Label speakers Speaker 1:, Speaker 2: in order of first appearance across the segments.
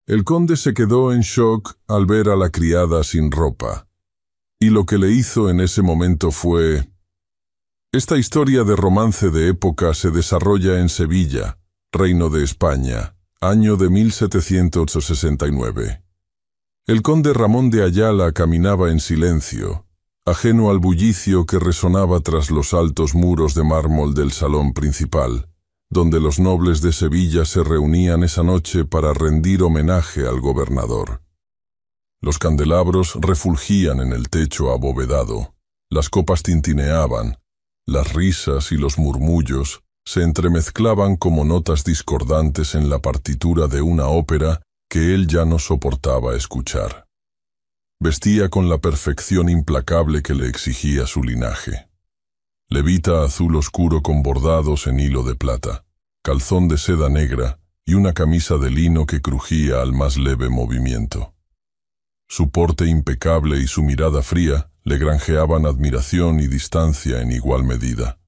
Speaker 1: El conde se quedó en shock al ver a la criada sin ropa. Y lo que le hizo en ese momento fue... Esta historia de romance de época se desarrolla en Sevilla, Reino de España, año de 1769. El conde Ramón de Ayala caminaba en silencio, ajeno al bullicio que resonaba tras los altos muros de mármol del salón principal, donde los nobles de Sevilla se reunían esa noche para rendir homenaje al gobernador. Los candelabros refulgían en el techo abovedado, las copas tintineaban, las risas y los murmullos se entremezclaban como notas discordantes en la partitura de una ópera que él ya no soportaba escuchar. Vestía con la perfección implacable que le exigía su linaje. Levita azul oscuro con bordados en hilo de plata, calzón de seda negra y una camisa de lino que crujía al más leve movimiento. Su porte impecable y su mirada fría le granjeaban admiración y distancia en igual medida.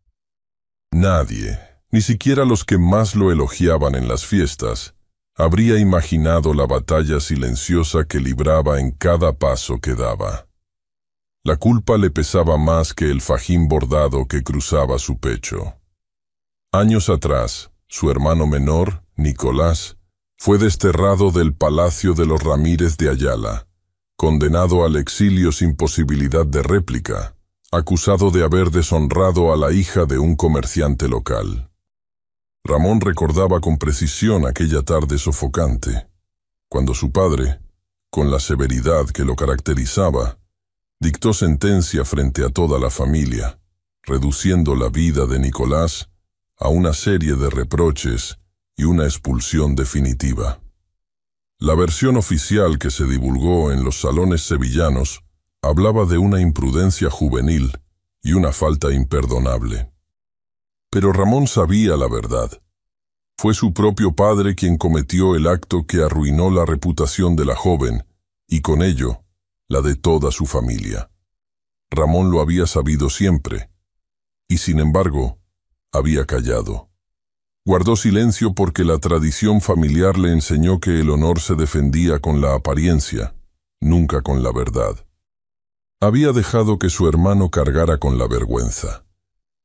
Speaker 1: Nadie, ni siquiera los que más lo elogiaban en las fiestas, habría imaginado la batalla silenciosa que libraba en cada paso que daba. La culpa le pesaba más que el fajín bordado que cruzaba su pecho. Años atrás, su hermano menor, Nicolás, fue desterrado del palacio de los Ramírez de Ayala, condenado al exilio sin posibilidad de réplica, acusado de haber deshonrado a la hija de un comerciante local. Ramón recordaba con precisión aquella tarde sofocante, cuando su padre, con la severidad que lo caracterizaba, dictó sentencia frente a toda la familia, reduciendo la vida de Nicolás a una serie de reproches y una expulsión definitiva. La versión oficial que se divulgó en los salones sevillanos hablaba de una imprudencia juvenil y una falta imperdonable. Pero Ramón sabía la verdad. Fue su propio padre quien cometió el acto que arruinó la reputación de la joven y con ello la de toda su familia. Ramón lo había sabido siempre y sin embargo había callado. Guardó silencio porque la tradición familiar le enseñó que el honor se defendía con la apariencia, nunca con la verdad. Había dejado que su hermano cargara con la vergüenza,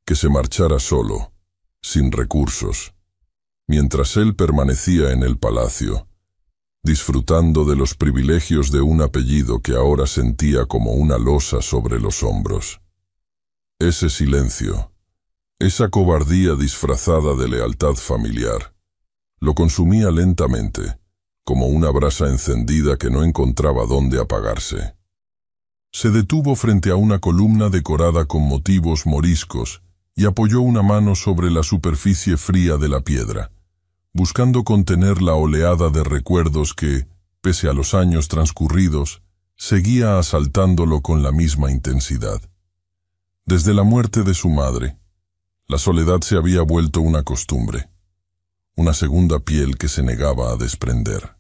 Speaker 1: que se marchara solo, sin recursos, mientras él permanecía en el palacio, disfrutando de los privilegios de un apellido que ahora sentía como una losa sobre los hombros. Ese silencio, esa cobardía disfrazada de lealtad familiar, lo consumía lentamente, como una brasa encendida que no encontraba dónde apagarse. Se detuvo frente a una columna decorada con motivos moriscos y apoyó una mano sobre la superficie fría de la piedra, buscando contener la oleada de recuerdos que, pese a los años transcurridos, seguía asaltándolo con la misma intensidad. Desde la muerte de su madre, la soledad se había vuelto una costumbre, una segunda piel que se negaba a desprender.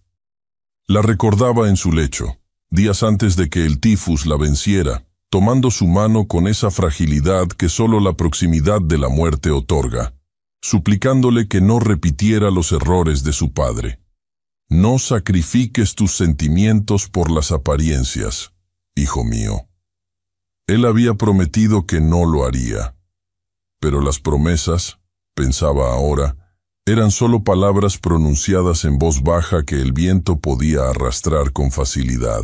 Speaker 1: La recordaba en su lecho, días antes de que el tifus la venciera, tomando su mano con esa fragilidad que solo la proximidad de la muerte otorga, suplicándole que no repitiera los errores de su padre. No sacrifiques tus sentimientos por las apariencias, hijo mío. Él había prometido que no lo haría. Pero las promesas, pensaba ahora, eran solo palabras pronunciadas en voz baja que el viento podía arrastrar con facilidad.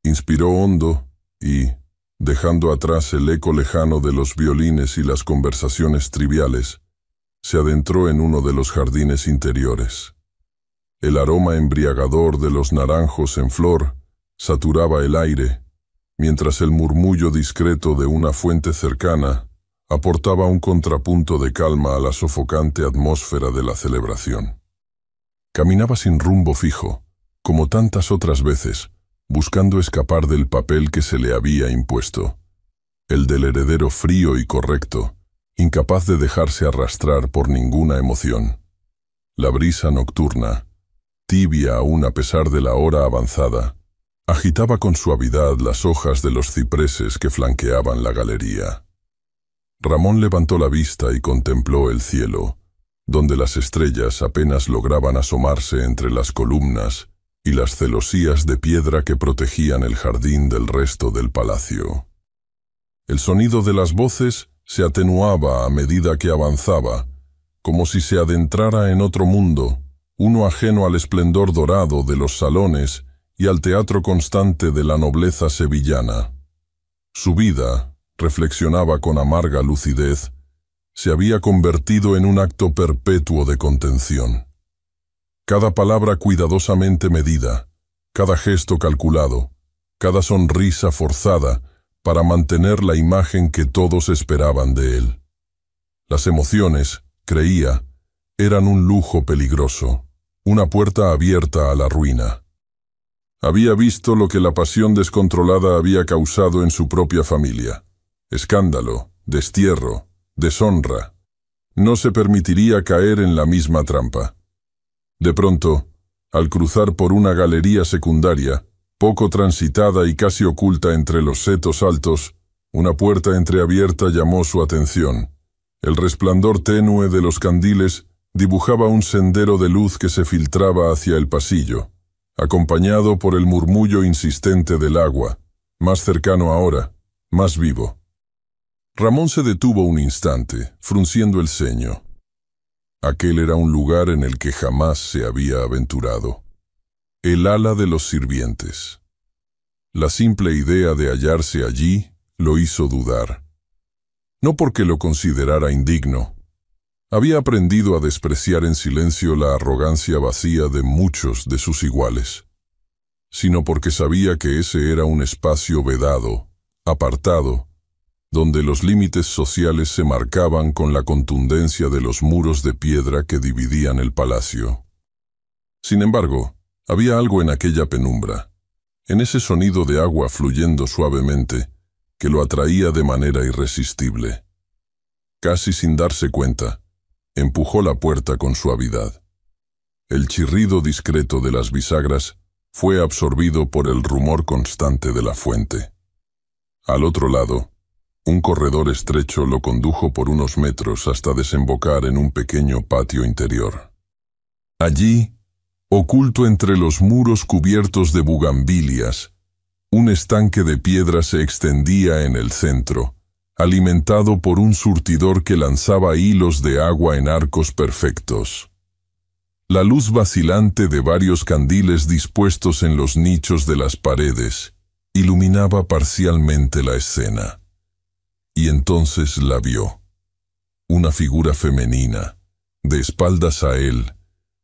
Speaker 1: Inspiró hondo y, dejando atrás el eco lejano de los violines y las conversaciones triviales, se adentró en uno de los jardines interiores. El aroma embriagador de los naranjos en flor saturaba el aire, mientras el murmullo discreto de una fuente cercana aportaba un contrapunto de calma a la sofocante atmósfera de la celebración. Caminaba sin rumbo fijo, como tantas otras veces, buscando escapar del papel que se le había impuesto, el del heredero frío y correcto, incapaz de dejarse arrastrar por ninguna emoción. La brisa nocturna, tibia aún a pesar de la hora avanzada, agitaba con suavidad las hojas de los cipreses que flanqueaban la galería. Ramón levantó la vista y contempló el cielo, donde las estrellas apenas lograban asomarse entre las columnas y las celosías de piedra que protegían el jardín del resto del palacio. El sonido de las voces se atenuaba a medida que avanzaba, como si se adentrara en otro mundo, uno ajeno al esplendor dorado de los salones y al teatro constante de la nobleza sevillana. Su vida, reflexionaba con amarga lucidez, se había convertido en un acto perpetuo de contención. Cada palabra cuidadosamente medida, cada gesto calculado, cada sonrisa forzada para mantener la imagen que todos esperaban de él. Las emociones, creía, eran un lujo peligroso, una puerta abierta a la ruina. Había visto lo que la pasión descontrolada había causado en su propia familia. Escándalo, destierro, deshonra. No se permitiría caer en la misma trampa. De pronto, al cruzar por una galería secundaria, poco transitada y casi oculta entre los setos altos, una puerta entreabierta llamó su atención. El resplandor tenue de los candiles dibujaba un sendero de luz que se filtraba hacia el pasillo, acompañado por el murmullo insistente del agua, más cercano ahora, más vivo. Ramón se detuvo un instante, frunciendo el ceño. Aquel era un lugar en el que jamás se había aventurado. El ala de los sirvientes. La simple idea de hallarse allí lo hizo dudar. No porque lo considerara indigno. Había aprendido a despreciar en silencio la arrogancia vacía de muchos de sus iguales, sino porque sabía que ese era un espacio vedado, apartado, donde los límites sociales se marcaban con la contundencia de los muros de piedra que dividían el palacio. Sin embargo, había algo en aquella penumbra, en ese sonido de agua fluyendo suavemente, que lo atraía de manera irresistible. Casi sin darse cuenta, empujó la puerta con suavidad. El chirrido discreto de las bisagras fue absorbido por el rumor constante de la fuente. Al otro lado, un corredor estrecho lo condujo por unos metros hasta desembocar en un pequeño patio interior. Allí, oculto entre los muros cubiertos de bugambilias, un estanque de piedra se extendía en el centro, alimentado por un surtidor que lanzaba hilos de agua en arcos perfectos. La luz vacilante de varios candiles dispuestos en los nichos de las paredes iluminaba parcialmente la escena. Y entonces la vio. Una figura femenina, de espaldas a él,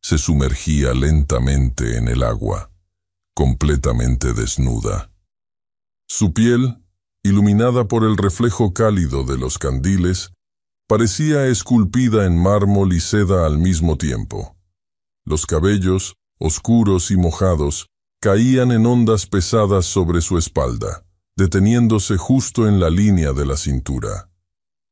Speaker 1: se sumergía lentamente en el agua, completamente desnuda. Su piel, iluminada por el reflejo cálido de los candiles, parecía esculpida en mármol y seda al mismo tiempo. Los cabellos, oscuros y mojados, caían en ondas pesadas sobre su espalda, deteniéndose justo en la línea de la cintura.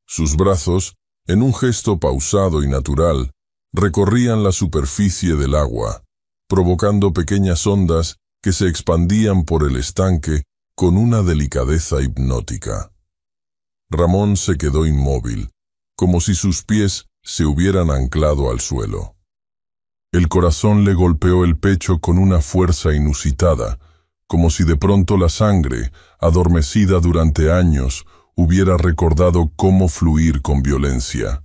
Speaker 1: Sus brazos, en un gesto pausado y natural, recorrían la superficie del agua, provocando pequeñas ondas que se expandían por el estanque con una delicadeza hipnótica. Ramón se quedó inmóvil, como si sus pies se hubieran anclado al suelo. El corazón le golpeó el pecho con una fuerza inusitada, como si de pronto la sangre, adormecida durante años, hubiera recordado cómo fluir con violencia.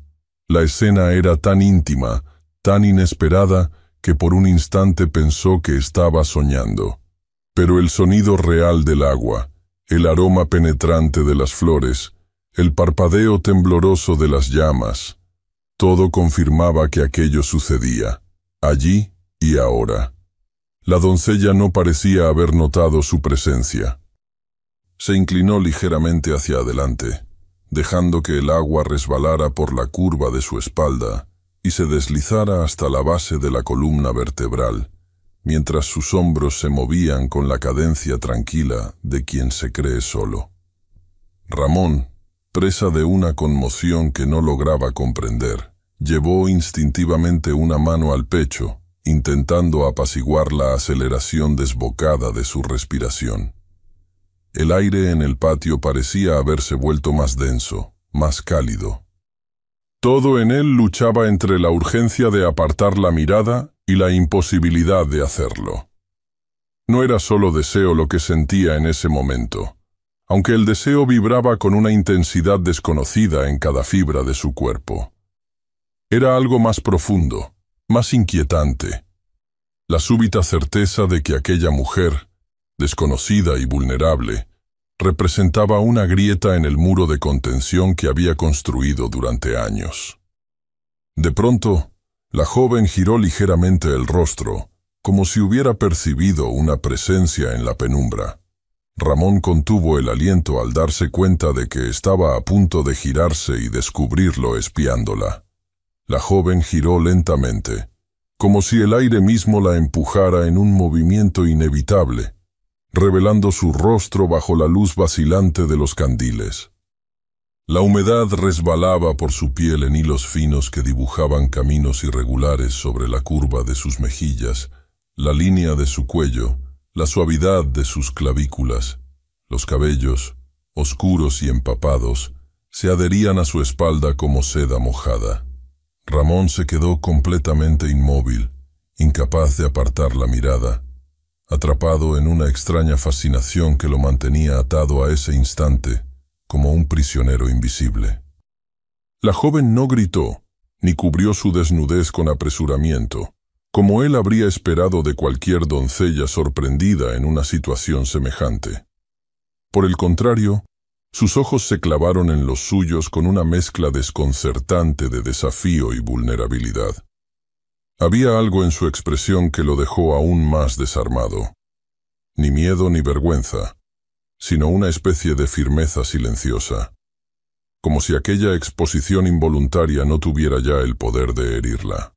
Speaker 1: La escena era tan íntima, tan inesperada, que por un instante pensó que estaba soñando. Pero el sonido real del agua, el aroma penetrante de las flores, el parpadeo tembloroso de las llamas, todo confirmaba que aquello sucedía, allí y ahora. La doncella no parecía haber notado su presencia. Se inclinó ligeramente hacia adelante, dejando que el agua resbalara por la curva de su espalda y se deslizara hasta la base de la columna vertebral, mientras sus hombros se movían con la cadencia tranquila de quien se cree solo. Ramón, presa de una conmoción que no lograba comprender, llevó instintivamente una mano al pecho, intentando apaciguar la aceleración desbocada de su respiración. El aire en el patio parecía haberse vuelto más denso, más cálido. Todo en él luchaba entre la urgencia de apartar la mirada y la imposibilidad de hacerlo. No era solo deseo lo que sentía en ese momento, aunque el deseo vibraba con una intensidad desconocida en cada fibra de su cuerpo. Era algo más profundo, más inquietante. La súbita certeza de que aquella mujer, desconocida y vulnerable, representaba una grieta en el muro de contención que había construido durante años. De pronto, la joven giró ligeramente el rostro, como si hubiera percibido una presencia en la penumbra. Ramón contuvo el aliento al darse cuenta de que estaba a punto de girarse y descubrirlo espiándola. La joven giró lentamente, como si el aire mismo la empujara en un movimiento inevitable, revelando su rostro bajo la luz vacilante de los candiles. La humedad resbalaba por su piel en hilos finos que dibujaban caminos irregulares sobre la curva de sus mejillas, la línea de su cuello, la suavidad de sus clavículas. Los cabellos, oscuros y empapados, se adherían a su espalda como seda mojada. Ramón se quedó completamente inmóvil, incapaz de apartar la mirada, atrapado en una extraña fascinación que lo mantenía atado a ese instante, como un prisionero invisible. La joven no gritó, ni cubrió su desnudez con apresuramiento, como él habría esperado de cualquier doncella sorprendida en una situación semejante. Por el contrario, sus ojos se clavaron en los suyos con una mezcla desconcertante de desafío y vulnerabilidad. Había algo en su expresión que lo dejó aún más desarmado. Ni miedo ni vergüenza, sino una especie de firmeza silenciosa, como si aquella exposición involuntaria no tuviera ya el poder de herirla.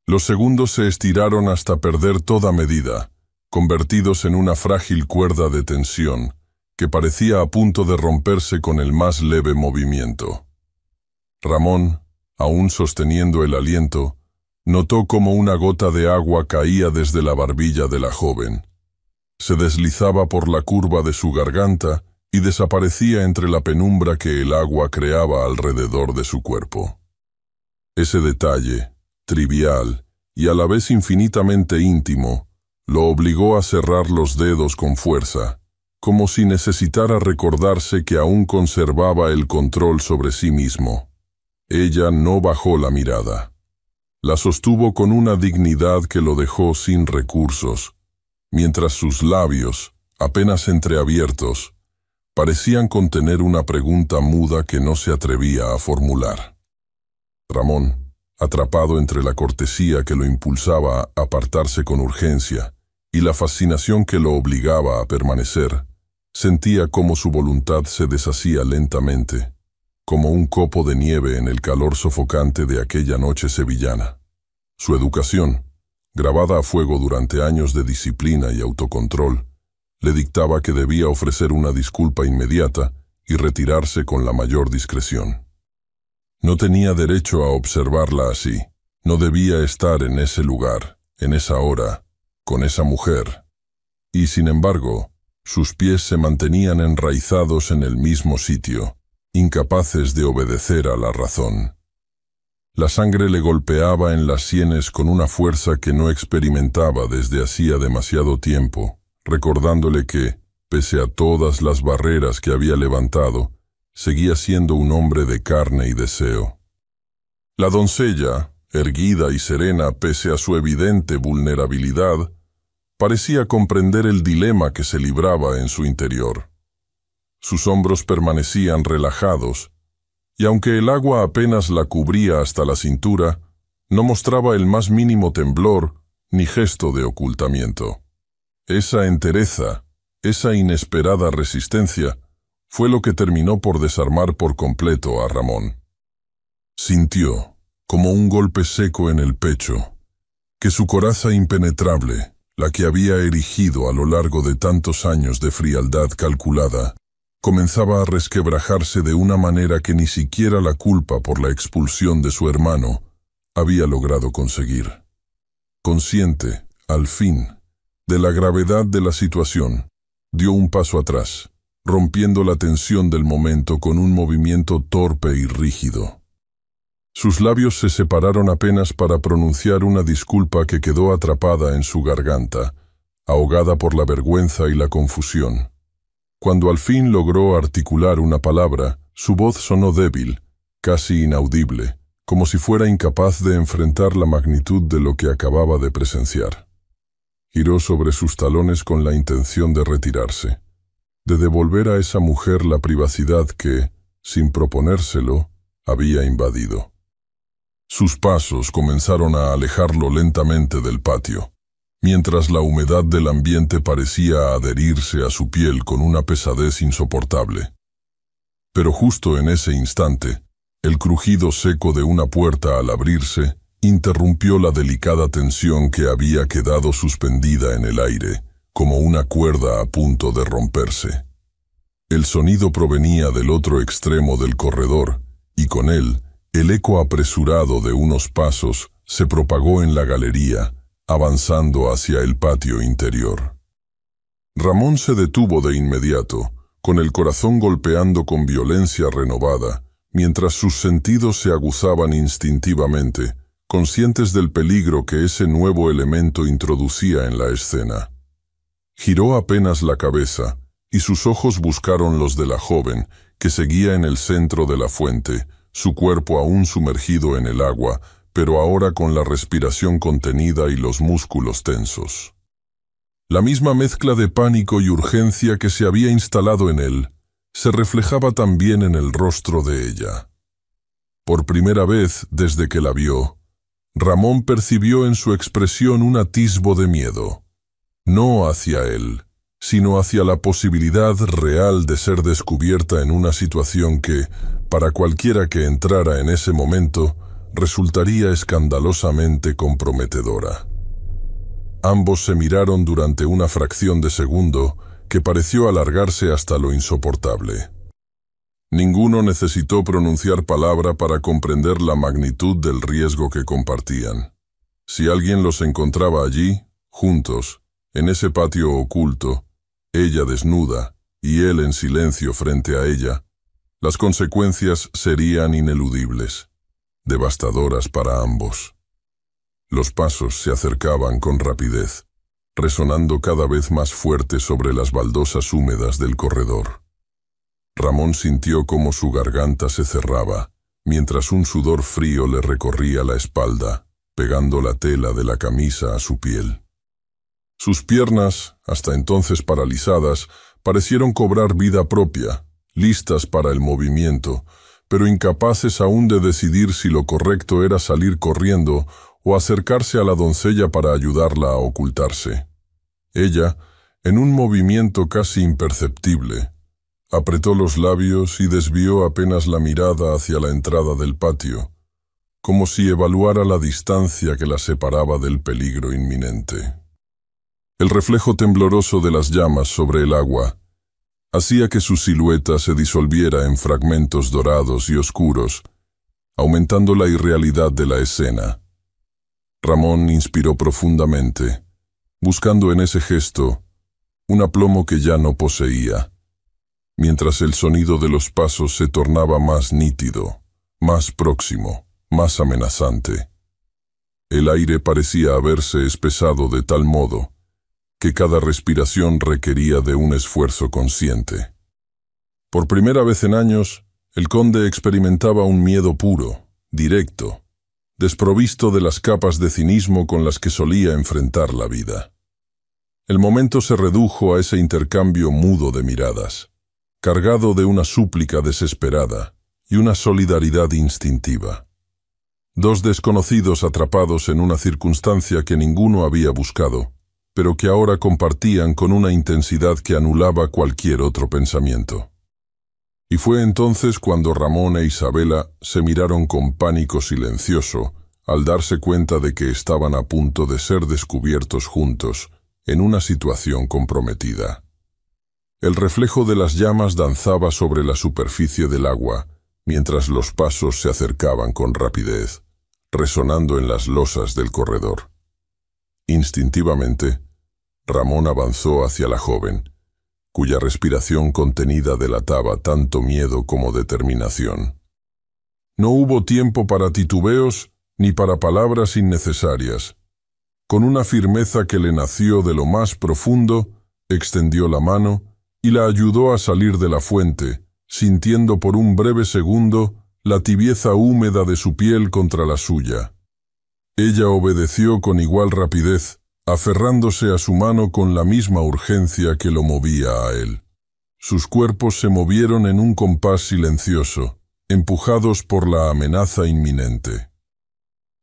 Speaker 1: Los segundos se estiraron hasta perder toda medida, convertidos en una frágil cuerda de tensión que parecía a punto de romperse con el más leve movimiento. Ramón, aún sosteniendo el aliento, notó como una gota de agua caía desde la barbilla de la joven. Se deslizaba por la curva de su garganta y desaparecía entre la penumbra que el agua creaba alrededor de su cuerpo. Ese detalle, trivial y a la vez infinitamente íntimo, lo obligó a cerrar los dedos con fuerza, como si necesitara recordarse que aún conservaba el control sobre sí mismo. Ella no bajó la mirada. La sostuvo con una dignidad que lo dejó sin recursos, mientras sus labios, apenas entreabiertos, parecían contener una pregunta muda que no se atrevía a formular. Ramón, atrapado entre la cortesía que lo impulsaba a apartarse con urgencia y la fascinación que lo obligaba a permanecer, sentía cómo su voluntad se deshacía lentamente, como un copo de nieve en el calor sofocante de aquella noche sevillana. Su educación, grabada a fuego durante años de disciplina y autocontrol, le dictaba que debía ofrecer una disculpa inmediata y retirarse con la mayor discreción. No tenía derecho a observarla así, no debía estar en ese lugar, en esa hora, con esa mujer. Y sin embargo, sus pies se mantenían enraizados en el mismo sitio, incapaces de obedecer a la razón. La sangre le golpeaba en las sienes con una fuerza que no experimentaba desde hacía demasiado tiempo, recordándole que, pese a todas las barreras que había levantado, seguía siendo un hombre de carne y deseo. La doncella, erguida y serena pese a su evidente vulnerabilidad, parecía comprender el dilema que se libraba en su interior. Sus hombros permanecían relajados, y aunque el agua apenas la cubría hasta la cintura, no mostraba el más mínimo temblor ni gesto de ocultamiento. Esa entereza, esa inesperada resistencia, fue lo que terminó por desarmar por completo a Ramón. Sintió, como un golpe seco en el pecho, que su coraza impenetrable, la que había erigido a lo largo de tantos años de frialdad calculada, comenzaba a resquebrajarse de una manera que ni siquiera la culpa por la expulsión de su hermano había logrado conseguir. Consciente, al fin, de la gravedad de la situación, dio un paso atrás, rompiendo la tensión del momento con un movimiento torpe y rígido. Sus labios se separaron apenas para pronunciar una disculpa que quedó atrapada en su garganta, ahogada por la vergüenza y la confusión. Cuando al fin logró articular una palabra, su voz sonó débil, casi inaudible, como si fuera incapaz de enfrentar la magnitud de lo que acababa de presenciar. Giró sobre sus talones con la intención de retirarse, de devolver a esa mujer la privacidad que, sin proponérselo, había invadido. Sus pasos comenzaron a alejarlo lentamente del patio, mientras la humedad del ambiente parecía adherirse a su piel con una pesadez insoportable. Pero justo en ese instante, el crujido seco de una puerta al abrirse interrumpió la delicada tensión que había quedado suspendida en el aire, como una cuerda a punto de romperse. El sonido provenía del otro extremo del corredor, y con él, el eco apresurado de unos pasos se propagó en la galería, avanzando hacia el patio interior. Ramón se detuvo de inmediato, con el corazón golpeando con violencia renovada, mientras sus sentidos se aguzaban instintivamente, conscientes del peligro que ese nuevo elemento introducía en la escena. Giró apenas la cabeza, y sus ojos buscaron los de la joven, que seguía en el centro de la fuente, su cuerpo aún sumergido en el agua, pero ahora con la respiración contenida y los músculos tensos. La misma mezcla de pánico y urgencia que se había instalado en él, se reflejaba también en el rostro de ella. Por primera vez desde que la vio, Ramón percibió en su expresión un atisbo de miedo, no hacia él, sino hacia la posibilidad real de ser descubierta en una situación que, para cualquiera que entrara en ese momento, resultaría escandalosamente comprometedora. Ambos se miraron durante una fracción de segundo que pareció alargarse hasta lo insoportable. Ninguno necesitó pronunciar palabra para comprender la magnitud del riesgo que compartían. Si alguien los encontraba allí, juntos, en ese patio oculto, ella desnuda y él en silencio frente a ella, las consecuencias serían ineludibles, devastadoras para ambos. Los pasos se acercaban con rapidez, resonando cada vez más fuerte sobre las baldosas húmedas del corredor. Ramón sintió cómo su garganta se cerraba, mientras un sudor frío le recorría la espalda, pegando la tela de la camisa a su piel. Sus piernas, hasta entonces paralizadas, parecieron cobrar vida propia, listas para el movimiento, pero incapaces aún de decidir si lo correcto era salir corriendo o acercarse a la doncella para ayudarla a ocultarse. Ella, en un movimiento casi imperceptible, apretó los labios y desvió apenas la mirada hacia la entrada del patio, como si evaluara la distancia que la separaba del peligro inminente. El reflejo tembloroso de las llamas sobre el agua hacía que su silueta se disolviera en fragmentos dorados y oscuros, aumentando la irrealidad de la escena. Ramón inspiró profundamente, buscando en ese gesto un aplomo que ya no poseía, mientras el sonido de los pasos se tornaba más nítido, más próximo, más amenazante. El aire parecía haberse espesado de tal modo que cada respiración requería de un esfuerzo consciente. Por primera vez en años, el conde experimentaba un miedo puro, directo, desprovisto de las capas de cinismo con las que solía enfrentar la vida. El momento se redujo a ese intercambio mudo de miradas, cargado de una súplica desesperada y una solidaridad instintiva. Dos desconocidos atrapados en una circunstancia que ninguno había buscado, pero que ahora compartían con una intensidad que anulaba cualquier otro pensamiento. Y fue entonces cuando Ramón e Isabela se miraron con pánico silencioso al darse cuenta de que estaban a punto de ser descubiertos juntos en una situación comprometida. El reflejo de las llamas danzaba sobre la superficie del agua, mientras los pasos se acercaban con rapidez, resonando en las losas del corredor. Instintivamente, Ramón avanzó hacia la joven, cuya respiración contenida delataba tanto miedo como determinación. No hubo tiempo para titubeos ni para palabras innecesarias. Con una firmeza que le nació de lo más profundo, extendió la mano y la ayudó a salir de la fuente, sintiendo por un breve segundo la tibieza húmeda de su piel contra la suya. Ella obedeció con igual rapidez, aferrándose a su mano con la misma urgencia que lo movía a él. Sus cuerpos se movieron en un compás silencioso, empujados por la amenaza inminente.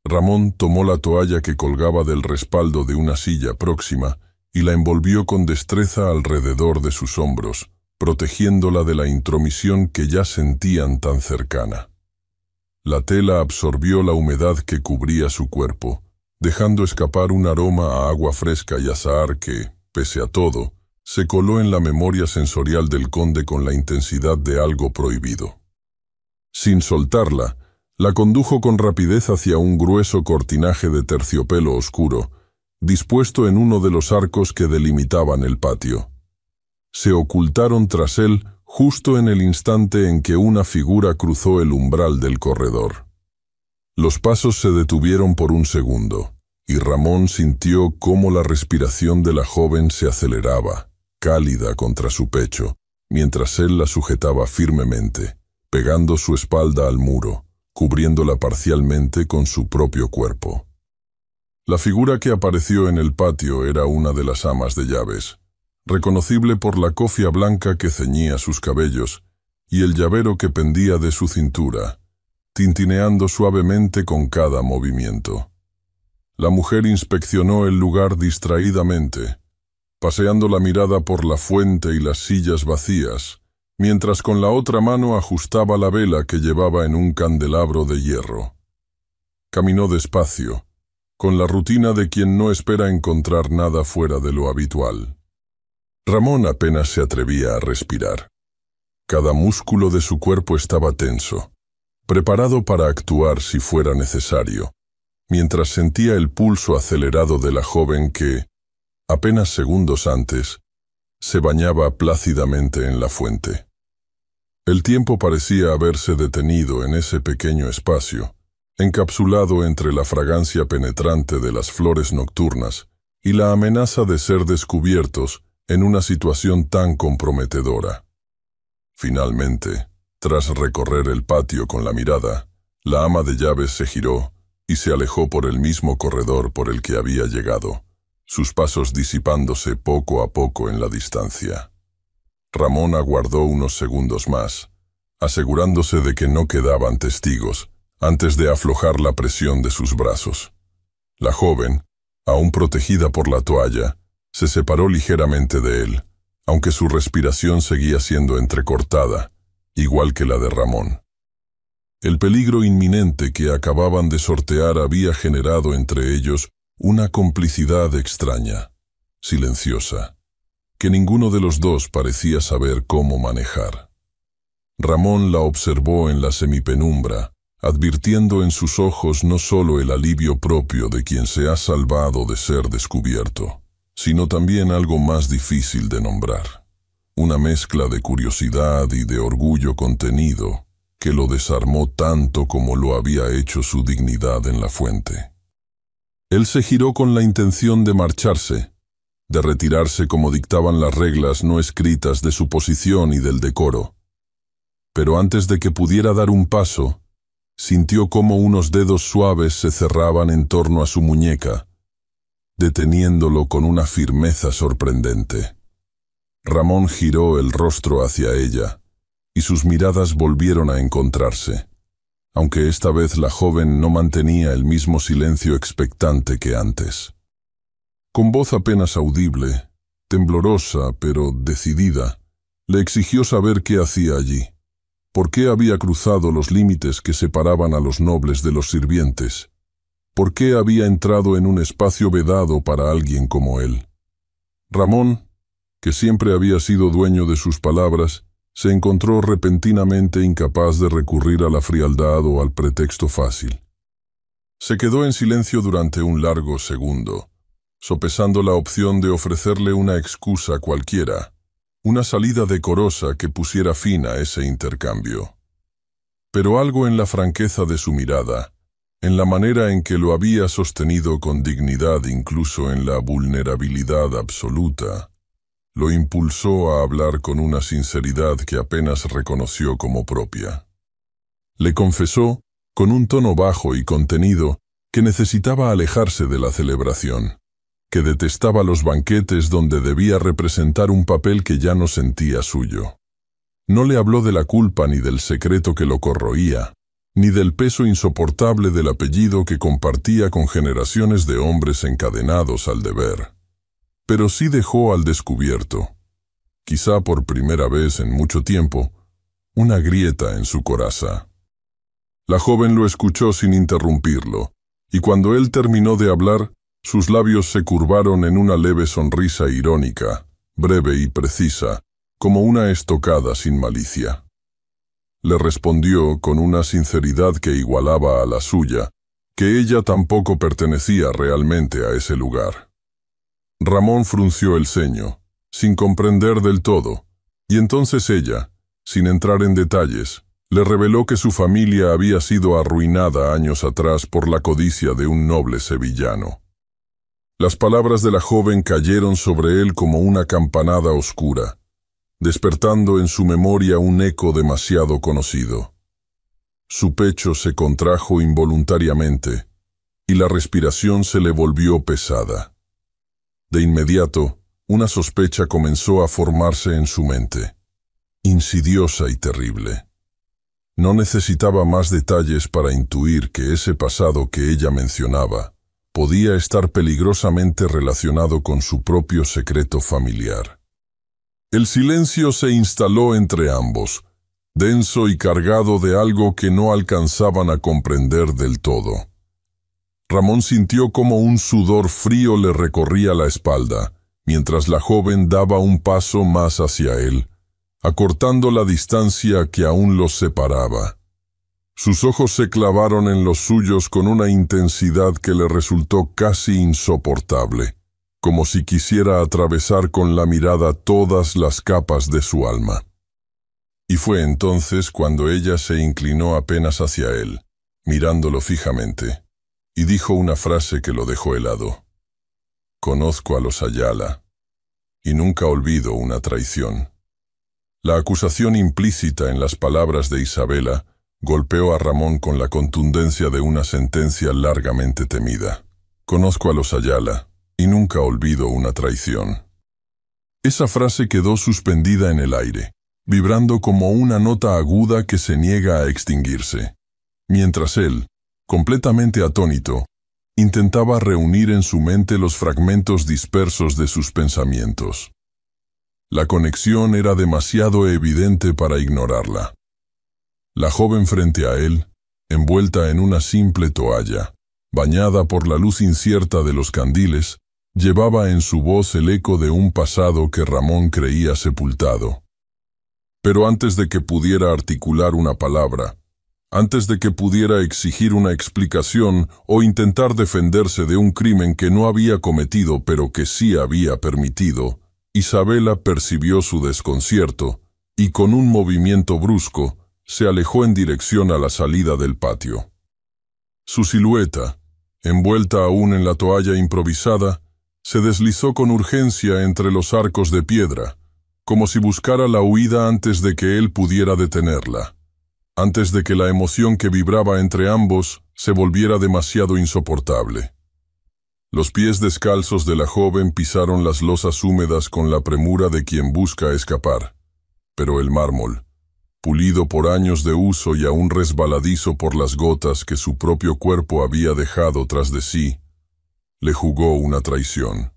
Speaker 1: Ramón tomó la toalla que colgaba del respaldo de una silla próxima y la envolvió con destreza alrededor de sus hombros, protegiéndola de la intromisión que ya sentían tan cercana. La tela absorbió la humedad que cubría su cuerpo, dejando escapar un aroma a agua fresca y azahar que, pese a todo, se coló en la memoria sensorial del conde con la intensidad de algo prohibido. Sin soltarla, la condujo con rapidez hacia un grueso cortinaje de terciopelo oscuro, dispuesto en uno de los arcos que delimitaban el patio. Se ocultaron tras él justo en el instante en que una figura cruzó el umbral del corredor. Los pasos se detuvieron por un segundo, y Ramón sintió cómo la respiración de la joven se aceleraba, cálida contra su pecho, mientras él la sujetaba firmemente, pegando su espalda al muro, cubriéndola parcialmente con su propio cuerpo. La figura que apareció en el patio era una de las amas de llaves, reconocible por la cofia blanca que ceñía sus cabellos y el llavero que pendía de su cintura, tintineando suavemente con cada movimiento. La mujer inspeccionó el lugar distraídamente, paseando la mirada por la fuente y las sillas vacías, mientras con la otra mano ajustaba la vela que llevaba en un candelabro de hierro. Caminó despacio, con la rutina de quien no espera encontrar nada fuera de lo habitual. Ramón apenas se atrevía a respirar. Cada músculo de su cuerpo estaba tenso, preparado para actuar si fuera necesario, mientras sentía el pulso acelerado de la joven que, apenas segundos antes, se bañaba plácidamente en la fuente. El tiempo parecía haberse detenido en ese pequeño espacio, encapsulado entre la fragancia penetrante de las flores nocturnas y la amenaza de ser descubiertos en una situación tan comprometedora. Finalmente, tras recorrer el patio con la mirada, la ama de llaves se giró y se alejó por el mismo corredor por el que había llegado, sus pasos disipándose poco a poco en la distancia. Ramón aguardó unos segundos más, asegurándose de que no quedaban testigos, antes de aflojar la presión de sus brazos. La joven, aún protegida por la toalla, se separó ligeramente de él, aunque su respiración seguía siendo entrecortada, igual que la de Ramón. El peligro inminente que acababan de sortear había generado entre ellos una complicidad extraña, silenciosa, que ninguno de los dos parecía saber cómo manejar. Ramón la observó en la semipenumbra, advirtiendo en sus ojos no solo el alivio propio de quien se ha salvado de ser descubierto, sino también algo más difícil de nombrar, una mezcla de curiosidad y de orgullo contenido que lo desarmó tanto como lo había hecho su dignidad en la fuente. Él se giró con la intención de marcharse, de retirarse como dictaban las reglas no escritas de su posición y del decoro. Pero antes de que pudiera dar un paso, sintió cómo unos dedos suaves se cerraban en torno a su muñeca, deteniéndolo con una firmeza sorprendente. Ramón giró el rostro hacia ella, y sus miradas volvieron a encontrarse, aunque esta vez la joven no mantenía el mismo silencio expectante que antes. Con voz apenas audible, temblorosa pero decidida, le exigió saber qué hacía allí, por qué había cruzado los límites que separaban a los nobles de los sirvientes, por qué había entrado en un espacio vedado para alguien como él. Ramón, que siempre había sido dueño de sus palabras, se encontró repentinamente incapaz de recurrir a la frialdad o al pretexto fácil. Se quedó en silencio durante un largo segundo, sopesando la opción de ofrecerle una excusa cualquiera, una salida decorosa que pusiera fin a ese intercambio. Pero algo en la franqueza de su mirada, en la manera en que lo había sostenido con dignidad incluso en la vulnerabilidad absoluta, lo impulsó a hablar con una sinceridad que apenas reconoció como propia. Le confesó, con un tono bajo y contenido, que necesitaba alejarse de la celebración, que detestaba los banquetes donde debía representar un papel que ya no sentía suyo. No le habló de la culpa ni del secreto que lo corroía, ni del peso insoportable del apellido que compartía con generaciones de hombres encadenados al deber. Pero sí dejó al descubierto, quizá por primera vez en mucho tiempo, una grieta en su coraza. La joven lo escuchó sin interrumpirlo, y cuando él terminó de hablar, sus labios se curvaron en una leve sonrisa irónica, breve y precisa, como una estocada sin malicia. Le respondió con una sinceridad que igualaba a la suya, que ella tampoco pertenecía realmente a ese lugar. Ramón frunció el ceño, sin comprender del todo, y entonces ella, sin entrar en detalles, le reveló que su familia había sido arruinada años atrás por la codicia de un noble sevillano. Las palabras de la joven cayeron sobre él como una campanada oscura, despertando en su memoria un eco demasiado conocido. Su pecho se contrajo involuntariamente, y la respiración se le volvió pesada. De inmediato, una sospecha comenzó a formarse en su mente, insidiosa y terrible. No necesitaba más detalles para intuir que ese pasado que ella mencionaba podía estar peligrosamente relacionado con su propio secreto familiar. El silencio se instaló entre ambos, denso y cargado de algo que no alcanzaban a comprender del todo. Ramón sintió como un sudor frío le recorría la espalda, mientras la joven daba un paso más hacia él, acortando la distancia que aún los separaba. Sus ojos se clavaron en los suyos con una intensidad que le resultó casi insoportable, como si quisiera atravesar con la mirada todas las capas de su alma. Y fue entonces cuando ella se inclinó apenas hacia él, mirándolo fijamente, y dijo una frase que lo dejó helado. «Conozco a los Ayala, y nunca olvido una traición». La acusación implícita en las palabras de Isabela golpeó a Ramón con la contundencia de una sentencia largamente temida. «Conozco a los Ayala, y nunca olvido una traición». Esa frase quedó suspendida en el aire, vibrando como una nota aguda que se niega a extinguirse, mientras él, completamente atónito, intentaba reunir en su mente los fragmentos dispersos de sus pensamientos. La conexión era demasiado evidente para ignorarla. La joven frente a él, envuelta en una simple toalla, bañada por la luz incierta de los candiles, llevaba en su voz el eco de un pasado que Ramón creía sepultado. Pero antes de que pudiera articular una palabra, antes de que pudiera exigir una explicación o intentar defenderse de un crimen que no había cometido pero que sí había permitido, Isabela percibió su desconcierto y con un movimiento brusco se alejó en dirección a la salida del patio. Su silueta, envuelta aún en la toalla improvisada, se deslizó con urgencia entre los arcos de piedra, como si buscara la huida antes de que él pudiera detenerla, antes de que la emoción que vibraba entre ambos se volviera demasiado insoportable. Los pies descalzos de la joven pisaron las losas húmedas con la premura de quien busca escapar, pero el mármol, pulido por años de uso y aún resbaladizo por las gotas que su propio cuerpo había dejado tras de sí, le jugó una traición.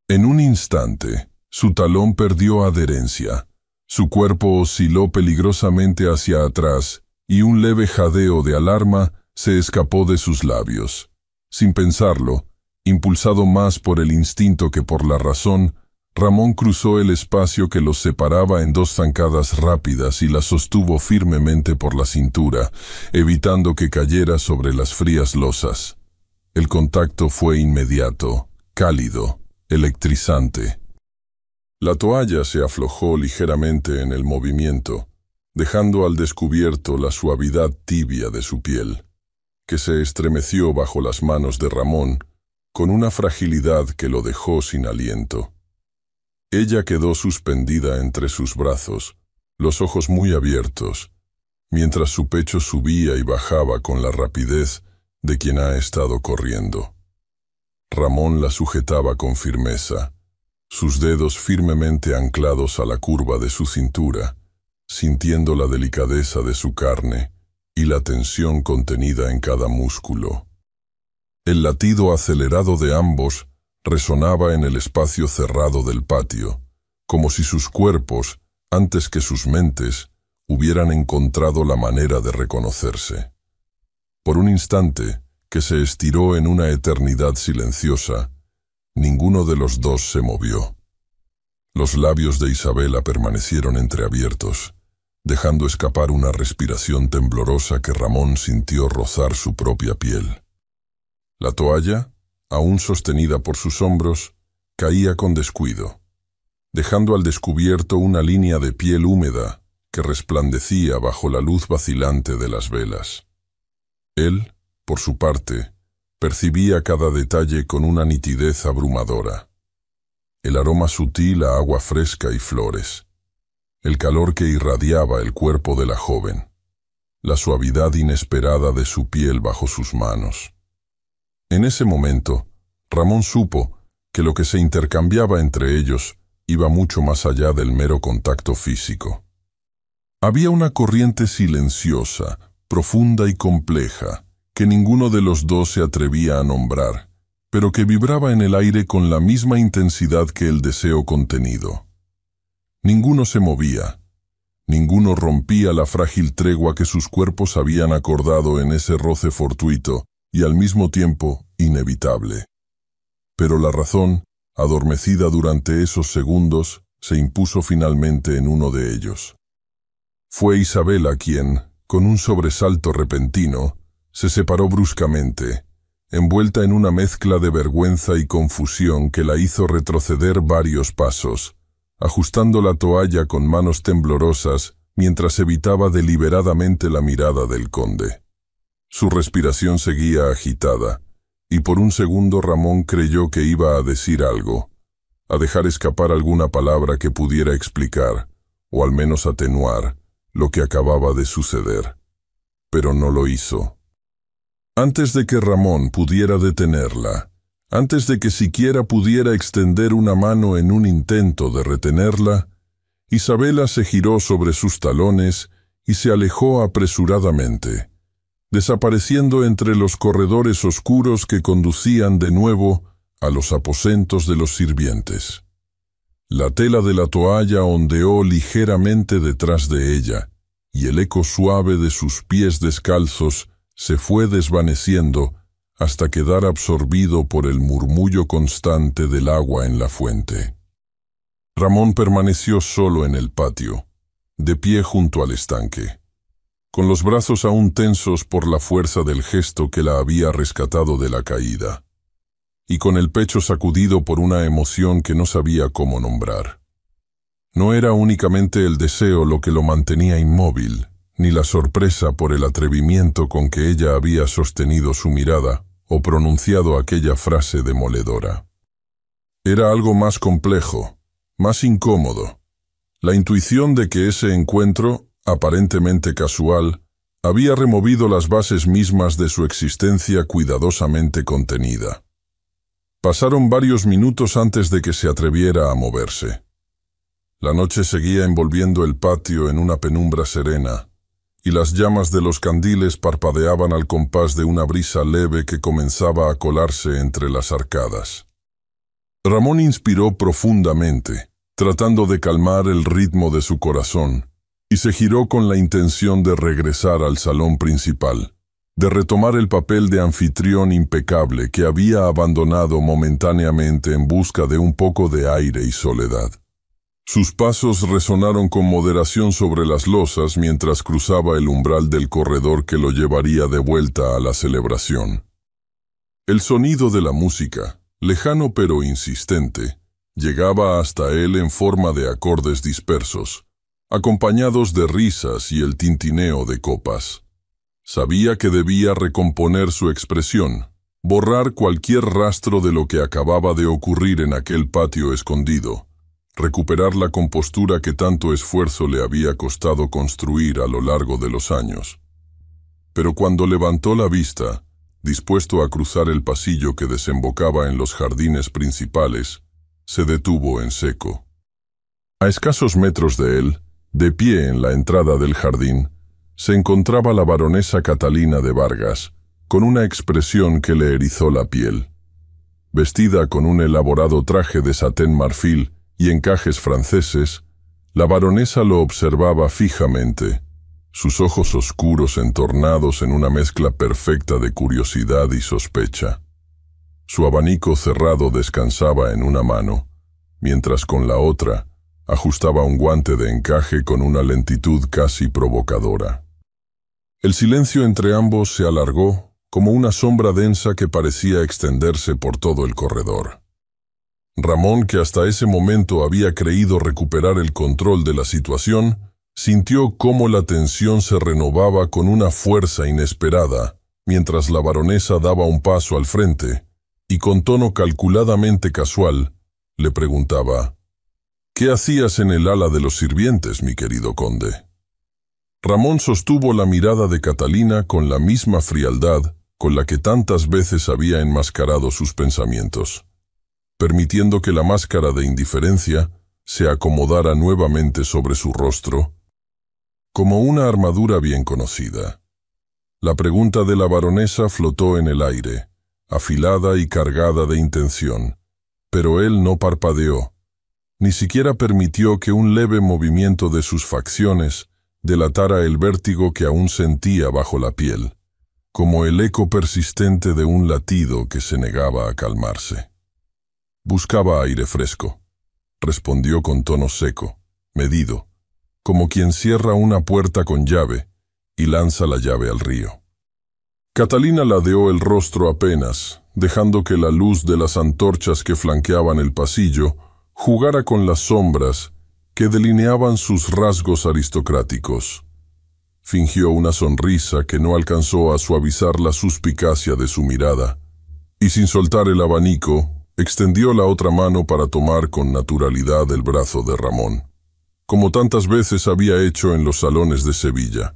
Speaker 1: En un instante, su talón perdió adherencia, su cuerpo osciló peligrosamente hacia atrás y un leve jadeo de alarma se escapó de sus labios. Sin pensarlo, impulsado más por el instinto que por la razón, Ramón cruzó el espacio que los separaba en dos zancadas rápidas y la sostuvo firmemente por la cintura, evitando que cayera sobre las frías losas. El contacto fue inmediato, cálido, electrizante. La toalla se aflojó ligeramente en el movimiento, dejando al descubierto la suavidad tibia de su piel. que se estremeció bajo las manos de Ramón, con una fragilidad que lo dejó sin aliento. Ella quedó suspendida entre sus brazos, los ojos muy abiertos, mientras su pecho subía y bajaba con la rapidez de quien ha estado corriendo. Ramón la sujetaba con firmeza, sus dedos firmemente anclados a la curva de su cintura, sintiendo la delicadeza de su carne y la tensión contenida en cada músculo. El latido acelerado de ambos resonaba en el espacio cerrado del patio, como si sus cuerpos, antes que sus mentes, hubieran encontrado la manera de reconocerse. Por un instante, que se estiró en una eternidad silenciosa, ninguno de los dos se movió. Los labios de Isabela permanecieron entreabiertos, dejando escapar una respiración temblorosa que Ramón sintió rozar su propia piel. La toalla, aún sostenida por sus hombros, caía con descuido, dejando al descubierto una línea de piel húmeda que resplandecía bajo la luz vacilante de las velas. Él, por su parte, percibía cada detalle con una nitidez abrumadora. El aroma sutil a agua fresca y flores, el calor que irradiaba el cuerpo de la joven, la suavidad inesperada de su piel bajo sus manos. En ese momento, Ramón supo que lo que se intercambiaba entre ellos iba mucho más allá del mero contacto físico. Había una corriente silenciosa, profunda y compleja, que ninguno de los dos se atrevía a nombrar, pero que vibraba en el aire con la misma intensidad que el deseo contenido. Ninguno se movía, ninguno rompía la frágil tregua que sus cuerpos habían acordado en ese roce fortuito y al mismo tiempo inevitable. Pero la razón, adormecida durante esos segundos, se impuso finalmente en uno de ellos. Fue Isabela quien, con un sobresalto repentino, se separó bruscamente, envuelta en una mezcla de vergüenza y confusión que la hizo retroceder varios pasos, ajustando la toalla con manos temblorosas mientras evitaba deliberadamente la mirada del conde. Su respiración seguía agitada, y por un segundo Ramón creyó que iba a decir algo, a dejar escapar alguna palabra que pudiera explicar, o al menos atenuar, lo que acababa de suceder. Pero no lo hizo. Antes de que Ramón pudiera detenerla, antes de que siquiera pudiera extender una mano en un intento de retenerla, Isabela se giró sobre sus talones y se alejó apresuradamente, desapareciendo entre los corredores oscuros que conducían de nuevo a los aposentos de los sirvientes. La tela de la toalla ondeó ligeramente detrás de ella, y el eco suave de sus pies descalzos se fue desvaneciendo hasta quedar absorbido por el murmullo constante del agua en la fuente. Ramón permaneció solo en el patio, de pie junto al estanque, con los brazos aún tensos por la fuerza del gesto que la había rescatado de la caída, y con el pecho sacudido por una emoción que no sabía cómo nombrar. No era únicamente el deseo lo que lo mantenía inmóvil, ni la sorpresa por el atrevimiento con que ella había sostenido su mirada o pronunciado aquella frase demoledora. Era algo más complejo, más incómodo. La intuición de que ese encuentro, aparentemente casual, había removido las bases mismas de su existencia cuidadosamente contenida. Pasaron varios minutos antes de que se atreviera a moverse. La noche seguía envolviendo el patio en una penumbra serena, y las llamas de los candiles parpadeaban al compás de una brisa leve que comenzaba a colarse entre las arcadas. Ramón inspiró profundamente, tratando de calmar el ritmo de su corazón, y se giró con la intención de regresar al salón principal, de retomar el papel de anfitrión impecable que había abandonado momentáneamente en busca de un poco de aire y soledad. Sus pasos resonaron con moderación sobre las losas mientras cruzaba el umbral del corredor que lo llevaría de vuelta a la celebración. El sonido de la música, lejano pero insistente, llegaba hasta él en forma de acordes dispersos, acompañados de risas y el tintineo de copas. Sabía que debía recomponer su expresión, borrar cualquier rastro de lo que acababa de ocurrir en aquel patio escondido, recuperar la compostura que tanto esfuerzo le había costado construir a lo largo de los años. Pero cuando levantó la vista, dispuesto a cruzar el pasillo que desembocaba en los jardines principales, se detuvo en seco. A escasos metros de él, de pie en la entrada del jardín, se encontraba la baronesa Catalina de Vargas, con una expresión que le erizó la piel. Vestida con un elaborado traje de satén marfil y encajes franceses, la baronesa lo observaba fijamente, sus ojos oscuros entornados en una mezcla perfecta de curiosidad y sospecha. Su abanico cerrado descansaba en una mano, mientras con la otra ajustaba un guante de encaje con una lentitud casi provocadora. El silencio entre ambos se alargó como una sombra densa que parecía extenderse por todo el corredor. Ramón, que hasta ese momento había creído recuperar el control de la situación, sintió cómo la tensión se renovaba con una fuerza inesperada, mientras la baronesa daba un paso al frente, y con tono calculadamente casual, le preguntaba: «¿Qué hacías en el ala de los sirvientes, mi querido conde?». Ramón sostuvo la mirada de Catalina con la misma frialdad con la que tantas veces había enmascarado sus pensamientos, permitiendo que la máscara de indiferencia se acomodara nuevamente sobre su rostro, como una armadura bien conocida. La pregunta de la baronesa flotó en el aire, afilada y cargada de intención, pero él no parpadeó, ni siquiera permitió que un leve movimiento de sus facciones delatara el vértigo que aún sentía bajo la piel, como el eco persistente de un latido que se negaba a calmarse. «Buscaba aire fresco», respondió con tono seco, medido, como quien cierra una puerta con llave y lanza la llave al río. Catalina ladeó el rostro apenas, dejando que la luz de las antorchas que flanqueaban el pasillo jugara con las sombras que delineaban sus rasgos aristocráticos. Fingió una sonrisa que no alcanzó a suavizar la suspicacia de su mirada, y sin soltar el abanico, extendió la otra mano para tomar con naturalidad el brazo de Ramón, como tantas veces había hecho en los salones de Sevilla,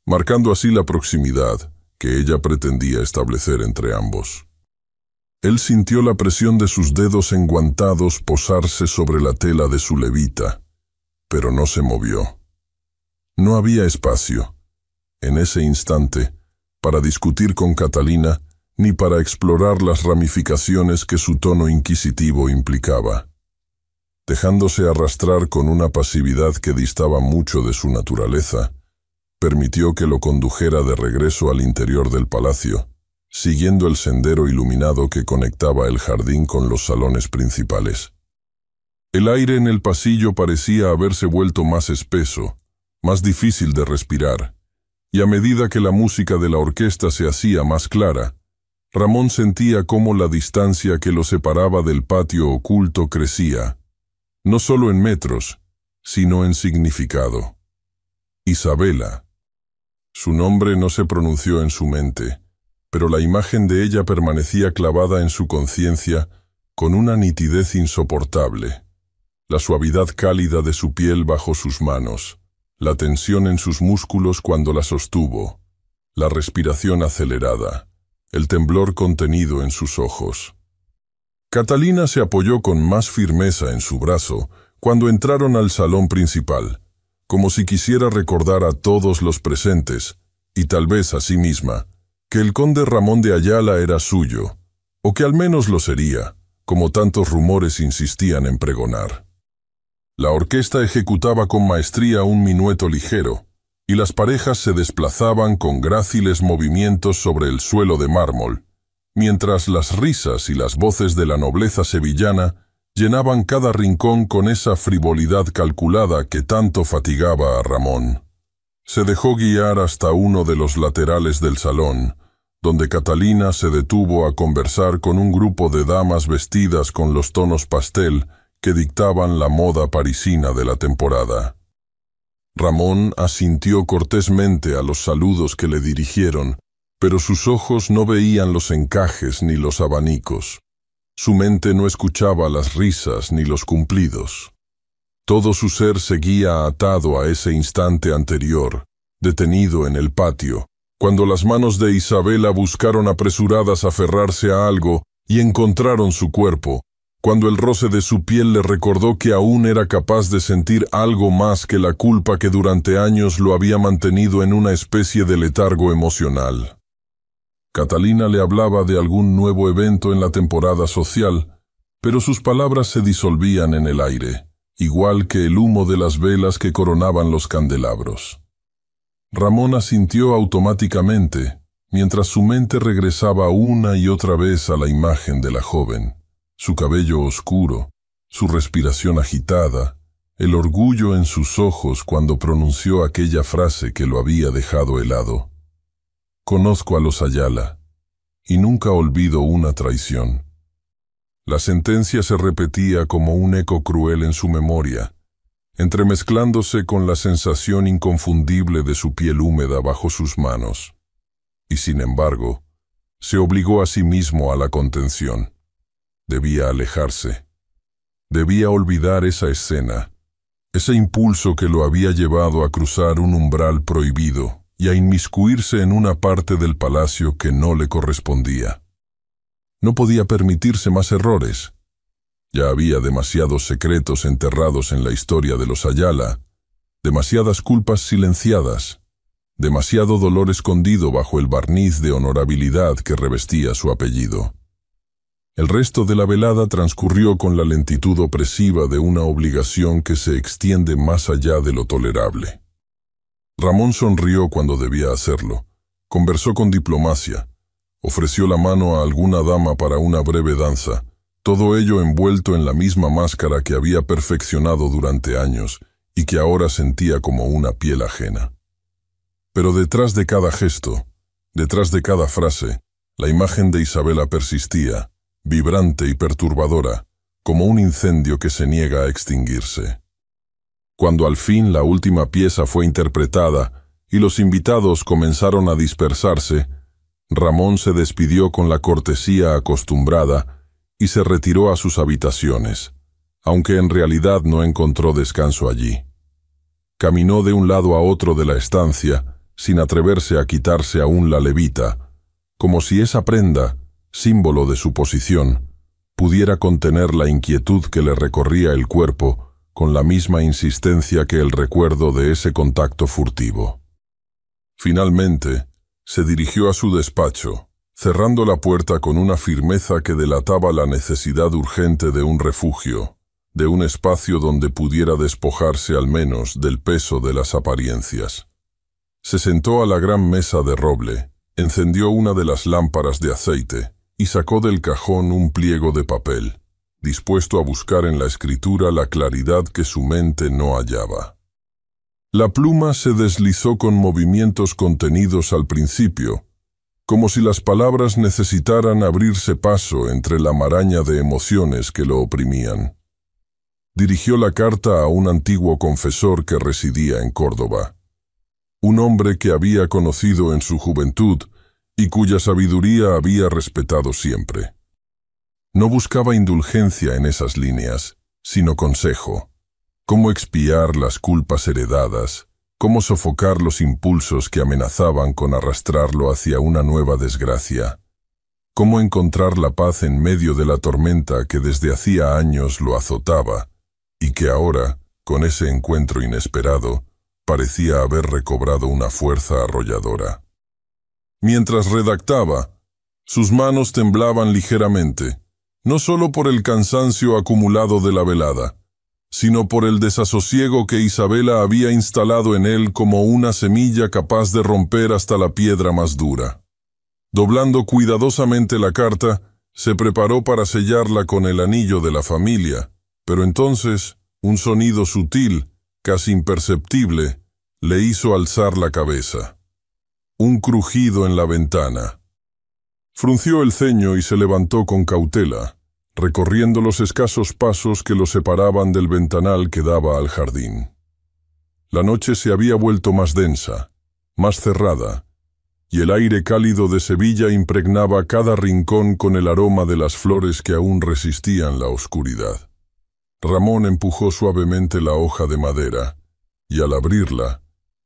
Speaker 1: marcando así la proximidad que ella pretendía establecer entre ambos. Él sintió la presión de sus dedos enguantados posarse sobre la tela de su levita, pero no se movió. No había espacio, en ese instante, para discutir con Catalina ni para explorar las ramificaciones que su tono inquisitivo implicaba. Dejándose arrastrar con una pasividad que distaba mucho de su naturaleza, permitió que lo condujera de regreso al interior del palacio, siguiendo el sendero iluminado que conectaba el jardín con los salones principales. El aire en el pasillo parecía haberse vuelto más espeso, más difícil de respirar, y a medida que la música de la orquesta se hacía más clara, Ramón sentía cómo la distancia que lo separaba del patio oculto crecía, no solo en metros, sino en significado. Isabela. Su nombre no se pronunció en su mente, pero la imagen de ella permanecía clavada en su conciencia con una nitidez insoportable. La suavidad cálida de su piel bajo sus manos, la tensión en sus músculos cuando la sostuvo, la respiración acelerada, el temblor contenido en sus ojos. Catalina se apoyó con más firmeza en su brazo cuando entraron al salón principal, como si quisiera recordar a todos los presentes, y tal vez a sí misma, que el conde Ramón de Ayala era suyo, o que al menos lo sería, como tantos rumores insistían en pregonar. La orquesta ejecutaba con maestría un minueto ligero, y las parejas se desplazaban con gráciles movimientos sobre el suelo de mármol, mientras las risas y las voces de la nobleza sevillana llenaban cada rincón con esa frivolidad calculada que tanto fatigaba a Ramón. Se dejó guiar hasta uno de los laterales del salón, donde Catalina se detuvo a conversar con un grupo de damas vestidas con los tonos pastel que dictaban la moda parisina de la temporada. Ramón asintió cortésmente a los saludos que le dirigieron, pero sus ojos no veían los encajes ni los abanicos. Su mente no escuchaba las risas ni los cumplidos. Todo su ser seguía atado a ese instante anterior, detenido en el patio, cuando las manos de Isabela buscaron apresuradas aferrarse a algo y encontraron su cuerpo, cuando el roce de su piel le recordó que aún era capaz de sentir algo más que la culpa que durante años lo había mantenido en una especie de letargo emocional. Catalina le hablaba de algún nuevo evento en la temporada social, pero sus palabras se disolvían en el aire, igual que el humo de las velas que coronaban los candelabros. Ramón asintió automáticamente, mientras su mente regresaba una y otra vez a la imagen de la joven, su cabello oscuro, su respiración agitada, el orgullo en sus ojos cuando pronunció aquella frase que lo había dejado helado. Conozco a los Ayala, y nunca olvido una traición. La sentencia se repetía como un eco cruel en su memoria, entremezclándose con la sensación inconfundible de su piel húmeda bajo sus manos. Y sin embargo, se obligó a sí mismo a la contención. Debía alejarse. Debía olvidar esa escena, ese impulso que lo había llevado a cruzar un umbral prohibido y a inmiscuirse en una parte del palacio que no le correspondía. No podía permitirse más errores. Ya había demasiados secretos enterrados en la historia de los Ayala, demasiadas culpas silenciadas, demasiado dolor escondido bajo el barniz de honorabilidad que revestía su apellido. El resto de la velada transcurrió con la lentitud opresiva de una obligación que se extiende más allá de lo tolerable. Ramón sonrió cuando debía hacerlo, conversó con diplomacia, ofreció la mano a alguna dama para una breve danza, todo ello envuelto en la misma máscara que había perfeccionado durante años y que ahora sentía como una piel ajena. Pero detrás de cada gesto, detrás de cada frase, la imagen de Isabela persistía, vibrante y perturbadora, como un incendio que se niega a extinguirse. Cuando al fin la última pieza fue interpretada y los invitados comenzaron a dispersarse, Ramón se despidió con la cortesía acostumbrada y se retiró a sus habitaciones, aunque en realidad no encontró descanso allí. Caminó de un lado a otro de la estancia, sin atreverse a quitarse aún la levita, como si esa prenda, símbolo de su posición, pudiera contener la inquietud que le recorría el cuerpo con la misma insistencia que el recuerdo de ese contacto furtivo. Finalmente, se dirigió a su despacho, cerrando la puerta con una firmeza que delataba la necesidad urgente de un refugio, de un espacio donde pudiera despojarse al menos del peso de las apariencias. Se sentó a la gran mesa de roble, encendió una de las lámparas de aceite y sacó del cajón un pliego de papel, dispuesto a buscar en la escritura la claridad que su mente no hallaba. La pluma se deslizó con movimientos contenidos al principio, como si las palabras necesitaran abrirse paso entre la maraña de emociones que lo oprimían. Dirigió la carta a un antiguo confesor que residía en Córdoba, un hombre que había conocido en su juventud y cuya sabiduría había respetado siempre. No buscaba indulgencia en esas líneas, sino consejo. Cómo expiar las culpas heredadas, cómo sofocar los impulsos que amenazaban con arrastrarlo hacia una nueva desgracia. Cómo encontrar la paz en medio de la tormenta que desde hacía años lo azotaba y que ahora, con ese encuentro inesperado, parecía haber recobrado una fuerza arrolladora. Mientras redactaba, sus manos temblaban ligeramente, no solo por el cansancio acumulado de la velada, sino por el desasosiego que Isabela había instalado en él como una semilla capaz de romper hasta la piedra más dura. Doblando cuidadosamente la carta, se preparó para sellarla con el anillo de la familia, pero entonces un sonido sutil, casi imperceptible, le hizo alzar la cabeza. Un crujido en la ventana. Frunció el ceño y se levantó con cautela, recorriendo los escasos pasos que lo separaban del ventanal que daba al jardín. La noche se había vuelto más densa, más cerrada, y el aire cálido de Sevilla impregnaba cada rincón con el aroma de las flores que aún resistían la oscuridad. Ramón empujó suavemente la hoja de madera, y al abrirla,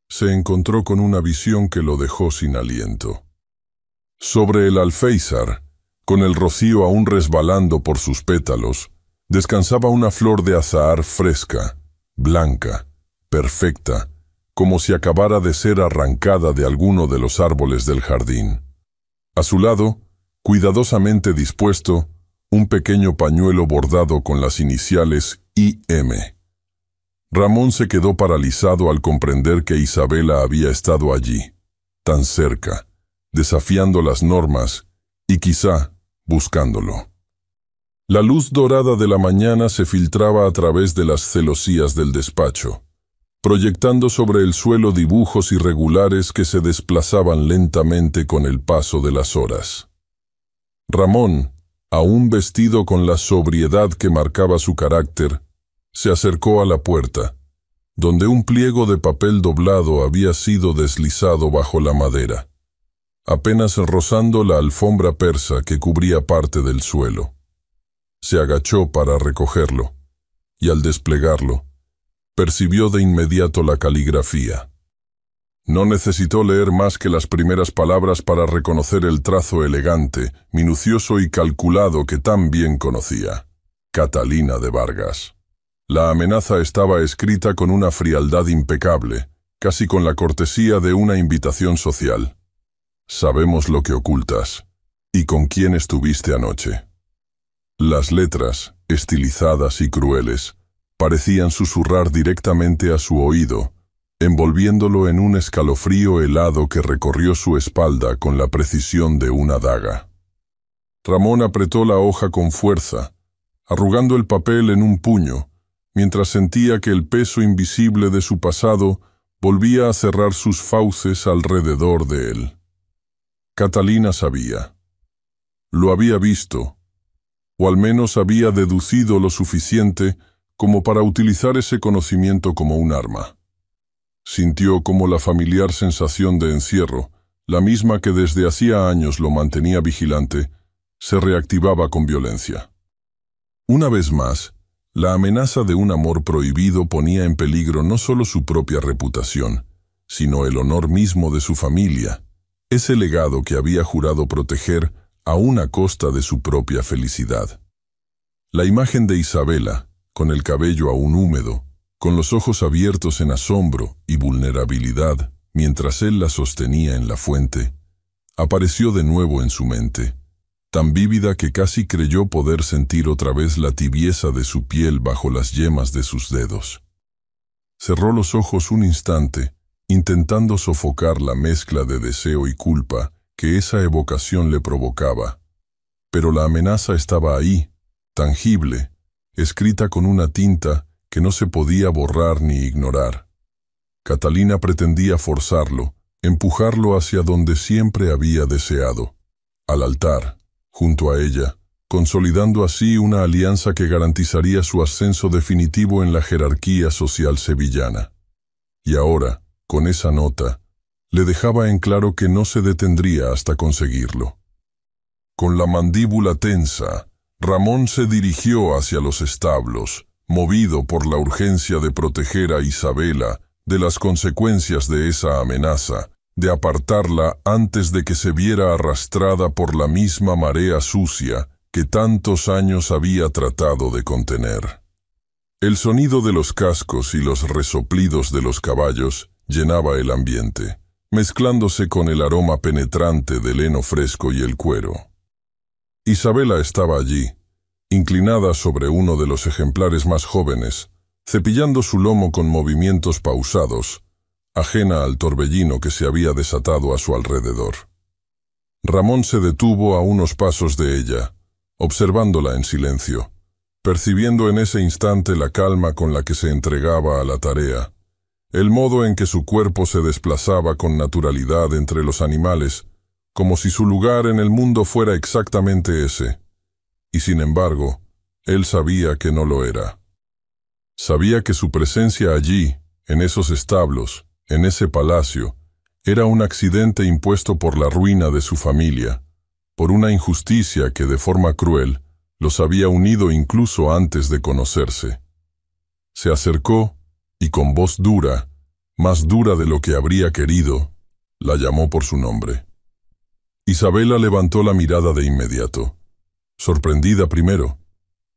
Speaker 1: se encontró con una visión que lo dejó sin aliento. Sobre el alféizar, con el rocío aún resbalando por sus pétalos, descansaba una flor de azahar fresca, blanca, perfecta, como si acabara de ser arrancada de alguno de los árboles del jardín. A su lado, cuidadosamente dispuesto, un pequeño pañuelo bordado con las iniciales I.M. Ramón se quedó paralizado al comprender que Isabela había estado allí, tan cerca, desafiando las normas y quizá buscándolo. La luz dorada de la mañana se filtraba a través de las celosías del despacho, proyectando sobre el suelo dibujos irregulares que se desplazaban lentamente con el paso de las horas. Ramón, aún vestido con la sobriedad que marcaba su carácter, se acercó a la puerta, donde un pliego de papel doblado había sido deslizado bajo la madera, apenas rozando la alfombra persa que cubría parte del suelo. Se agachó para recogerlo, y al desplegarlo, percibió de inmediato la caligrafía. No necesitó leer más que las primeras palabras para reconocer el trazo elegante, minucioso y calculado que tan bien conocía. Catalina de Vargas. La amenaza estaba escrita con una frialdad impecable, casi con la cortesía de una invitación social. Sabemos lo que ocultas, y con quién estuviste anoche. Las letras, estilizadas y crueles, parecían susurrar directamente a su oído, envolviéndolo en un escalofrío helado que recorrió su espalda con la precisión de una daga. Ramón apretó la hoja con fuerza, arrugando el papel en un puño, mientras sentía que el peso invisible de su pasado volvía a cerrar sus fauces alrededor de él. Catalina sabía. Lo había visto, o al menos había deducido lo suficiente como para utilizar ese conocimiento como un arma. Sintió como la familiar sensación de encierro, la misma que desde hacía años lo mantenía vigilante, se reactivaba con violencia. Una vez más, la amenaza de un amor prohibido ponía en peligro no solo su propia reputación, sino el honor mismo de su familia, ese legado que había jurado proteger aún a costa de su propia felicidad. La imagen de Isabela, con el cabello aún húmedo, con los ojos abiertos en asombro y vulnerabilidad, mientras él la sostenía en la fuente, apareció de nuevo en su mente, tan vívida que casi creyó poder sentir otra vez la tibieza de su piel bajo las yemas de sus dedos. Cerró los ojos un instante, intentando sofocar la mezcla de deseo y culpa que esa evocación le provocaba, pero la amenaza estaba ahí, tangible, escrita con una tinta que no se podía borrar ni ignorar. Catalina pretendía forzarlo, empujarlo hacia donde siempre había deseado, al altar, junto a ella, consolidando así una alianza que garantizaría su ascenso definitivo en la jerarquía social sevillana. Y ahora, con esa nota, le dejaba en claro que no se detendría hasta conseguirlo. Con la mandíbula tensa, Ramón se dirigió hacia los establos, movido por la urgencia de proteger a Isabela de las consecuencias de esa amenaza, de apartarla antes de que se viera arrastrada por la misma marea sucia que tantos años había tratado de contener. El sonido de los cascos y los resoplidos de los caballos llenaba el ambiente, mezclándose con el aroma penetrante del heno fresco y el cuero. Isabela estaba allí, inclinada sobre uno de los ejemplares más jóvenes, cepillando su lomo con movimientos pausados, ajena al torbellino que se había desatado a su alrededor. Ramón se detuvo a unos pasos de ella, observándola en silencio, percibiendo en ese instante la calma con la que se entregaba a la tarea, el modo en que su cuerpo se desplazaba con naturalidad entre los animales, como si su lugar en el mundo fuera exactamente ese. Y sin embargo, él sabía que no lo era. Sabía que su presencia allí, en esos establos, en ese palacio, era un accidente impuesto por la ruina de su familia, por una injusticia que de forma cruel los había unido incluso antes de conocerse. Se acercó y con voz dura, más dura de lo que habría querido, la llamó por su nombre. Isabela levantó la mirada de inmediato, sorprendida primero,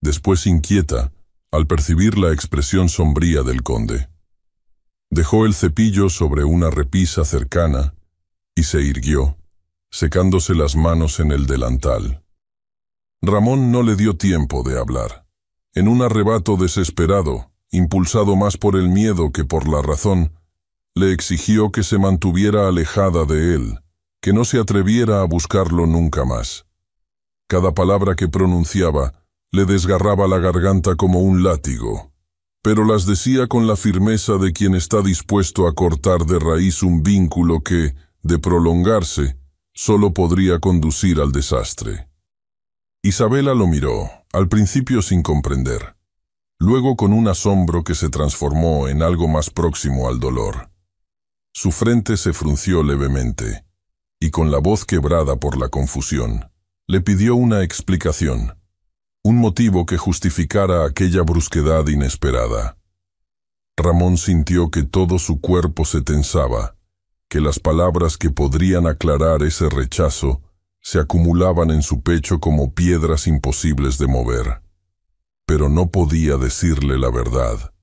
Speaker 1: después inquieta, al percibir la expresión sombría del conde. Dejó el cepillo sobre una repisa cercana y se irguió, secándose las manos en el delantal. Ramón no le dio tiempo de hablar. En un arrebato desesperado, impulsado más por el miedo que por la razón, le exigió que se mantuviera alejada de él, que no se atreviera a buscarlo nunca más. Cada palabra que pronunciaba le desgarraba la garganta como un látigo, pero las decía con la firmeza de quien está dispuesto a cortar de raíz un vínculo que, de prolongarse, solo podría conducir al desastre. Isabela lo miró, al principio sin comprender, luego con un asombro que se transformó en algo más próximo al dolor. Su frente se frunció levemente, y con la voz quebrada por la confusión, le pidió una explicación, un motivo que justificara aquella brusquedad inesperada. Ramón sintió que todo su cuerpo se tensaba, que las palabras que podrían aclarar ese rechazo se acumulaban en su pecho como piedras imposibles de mover. Pero no podía decirle la verdad.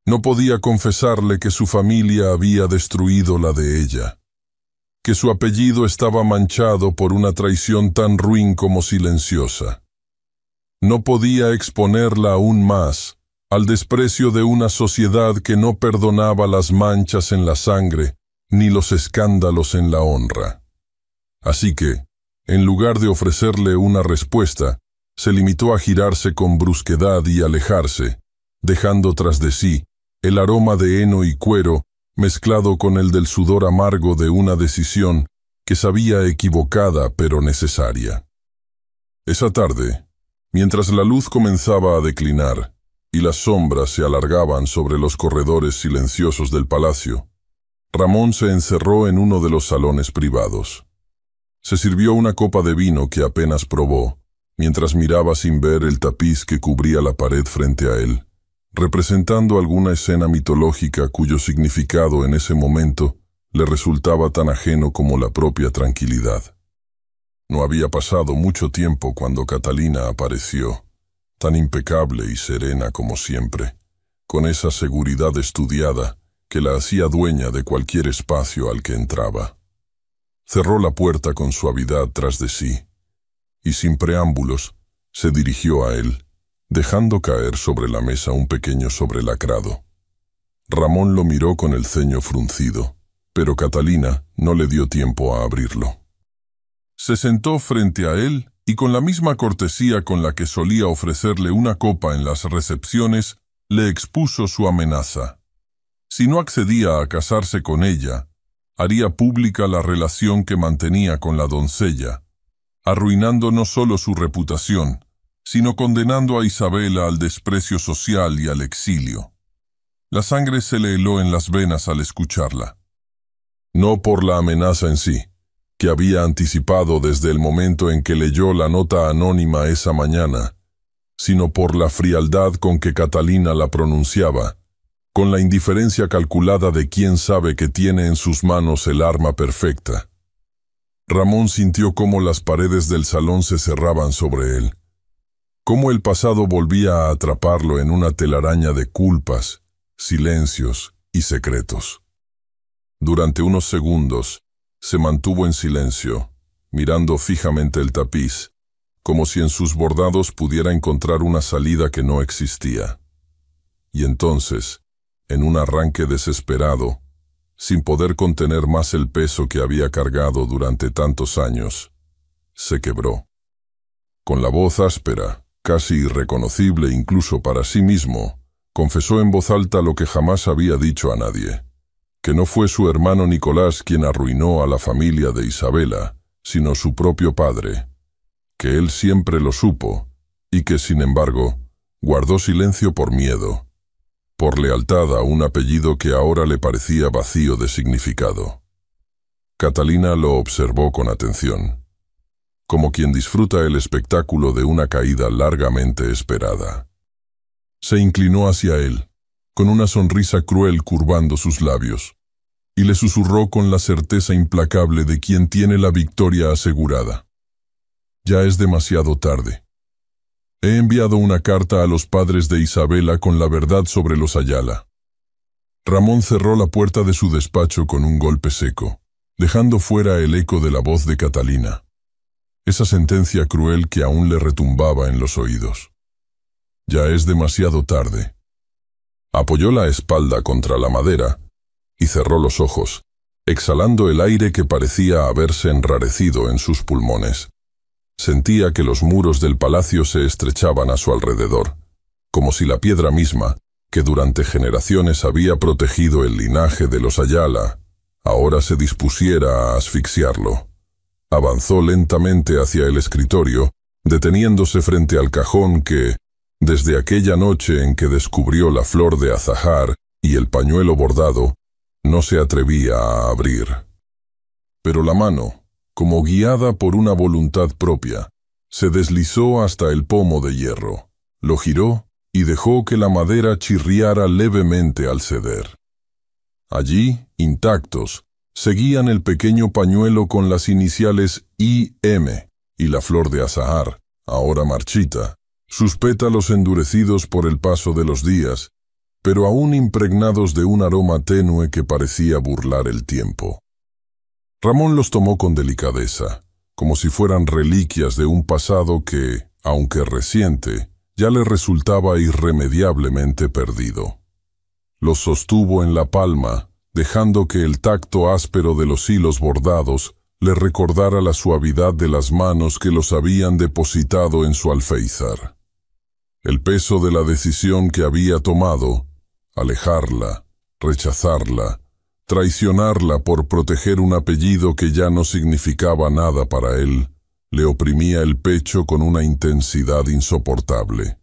Speaker 1: No podía confesarle que su familia había destruido la de ella, que su apellido estaba manchado por una traición tan ruin como silenciosa. No podía exponerla aún más al desprecio de una sociedad que no perdonaba las manchas en la sangre ni los escándalos en la honra. Así que, en lugar de ofrecerle una respuesta, se limitó a girarse con brusquedad y alejarse, dejando tras de sí el aroma de heno y cuero mezclado con el del sudor amargo de una decisión que sabía equivocada pero necesaria. Esa tarde, mientras la luz comenzaba a declinar y las sombras se alargaban sobre los corredores silenciosos del palacio, Ramón se encerró en uno de los salones privados. Se sirvió una copa de vino que apenas probó, mientras miraba sin ver el tapiz que cubría la pared frente a él, representando alguna escena mitológica cuyo significado en ese momento le resultaba tan ajeno como la propia tranquilidad. No había pasado mucho tiempo cuando Catalina apareció, tan impecable y serena como siempre, con esa seguridad estudiada que la hacía dueña de cualquier espacio al que entraba. Cerró la puerta con suavidad tras de sí, y sin preámbulos se dirigió a él, dejando caer sobre la mesa un pequeño sobrelacrado. Ramón lo miró con el ceño fruncido, pero Catalina no le dio tiempo a abrirlo. Se sentó frente a él y con la misma cortesía con la que solía ofrecerle una copa en las recepciones, le expuso su amenaza. Si no accedía a casarse con ella, haría pública la relación que mantenía con la doncella, arruinando no solo su reputación, sino condenando a Isabela al desprecio social y al exilio. La sangre se le heló en las venas al escucharla. No por la amenaza en sí, que había anticipado desde el momento en que leyó la nota anónima esa mañana, sino por la frialdad con que Catalina la pronunciaba, con la indiferencia calculada de quien sabe que tiene en sus manos el arma perfecta. Ramón sintió cómo las paredes del salón se cerraban sobre él, cómo el pasado volvía a atraparlo en una telaraña de culpas, silencios y secretos. Durante unos segundos, se mantuvo en silencio, mirando fijamente el tapiz, como si en sus bordados pudiera encontrar una salida que no existía. Y entonces, en un arranque desesperado, sin poder contener más el peso que había cargado durante tantos años, se quebró. Con la voz áspera, casi irreconocible incluso para sí mismo, confesó en voz alta lo que jamás había dicho a nadie, que no fue su hermano Nicolás quien arruinó a la familia de Isabela, sino su propio padre, que él siempre lo supo, y que, sin embargo, guardó silencio por miedo, por lealtad a un apellido que ahora le parecía vacío de significado. Catalina lo observó con atención, como quien disfruta el espectáculo de una caída largamente esperada. Se inclinó hacia él, con una sonrisa cruel curvando sus labios, y le susurró con la certeza implacable de quien tiene la victoria asegurada. Ya es demasiado tarde. He enviado una carta a los padres de Isabela con la verdad sobre los Ayala. Ramón cerró la puerta de su despacho con un golpe seco, dejando fuera el eco de la voz de Catalina, esa sentencia cruel que aún le retumbaba en los oídos. Ya es demasiado tarde. Apoyó la espalda contra la madera y cerró los ojos, exhalando el aire que parecía haberse enrarecido en sus pulmones. Sentía que los muros del palacio se estrechaban a su alrededor, como si la piedra misma, que durante generaciones había protegido el linaje de los Ayala, ahora se dispusiera a asfixiarlo. Avanzó lentamente hacia el escritorio, deteniéndose frente al cajón que, desde aquella noche en que descubrió la flor de azahar y el pañuelo bordado, no se atrevía a abrir. Pero la mano, como guiada por una voluntad propia, se deslizó hasta el pomo de hierro, lo giró y dejó que la madera chirriara levemente al ceder. Allí, intactos, seguían el pequeño pañuelo con las iniciales I.M. y la flor de azahar, ahora marchita, sus pétalos endurecidos por el paso de los días, pero aún impregnados de un aroma tenue que parecía burlar el tiempo. Ramón los tomó con delicadeza, como si fueran reliquias de un pasado que, aunque reciente, ya le resultaba irremediablemente perdido. Los sostuvo en la palma, dejando que el tacto áspero de los hilos bordados le recordara la suavidad de las manos que los habían depositado en su alféizar. El peso de la decisión que había tomado, alejarla, rechazarla, traicionarla por proteger un apellido que ya no significaba nada para él, le oprimía el pecho con una intensidad insoportable.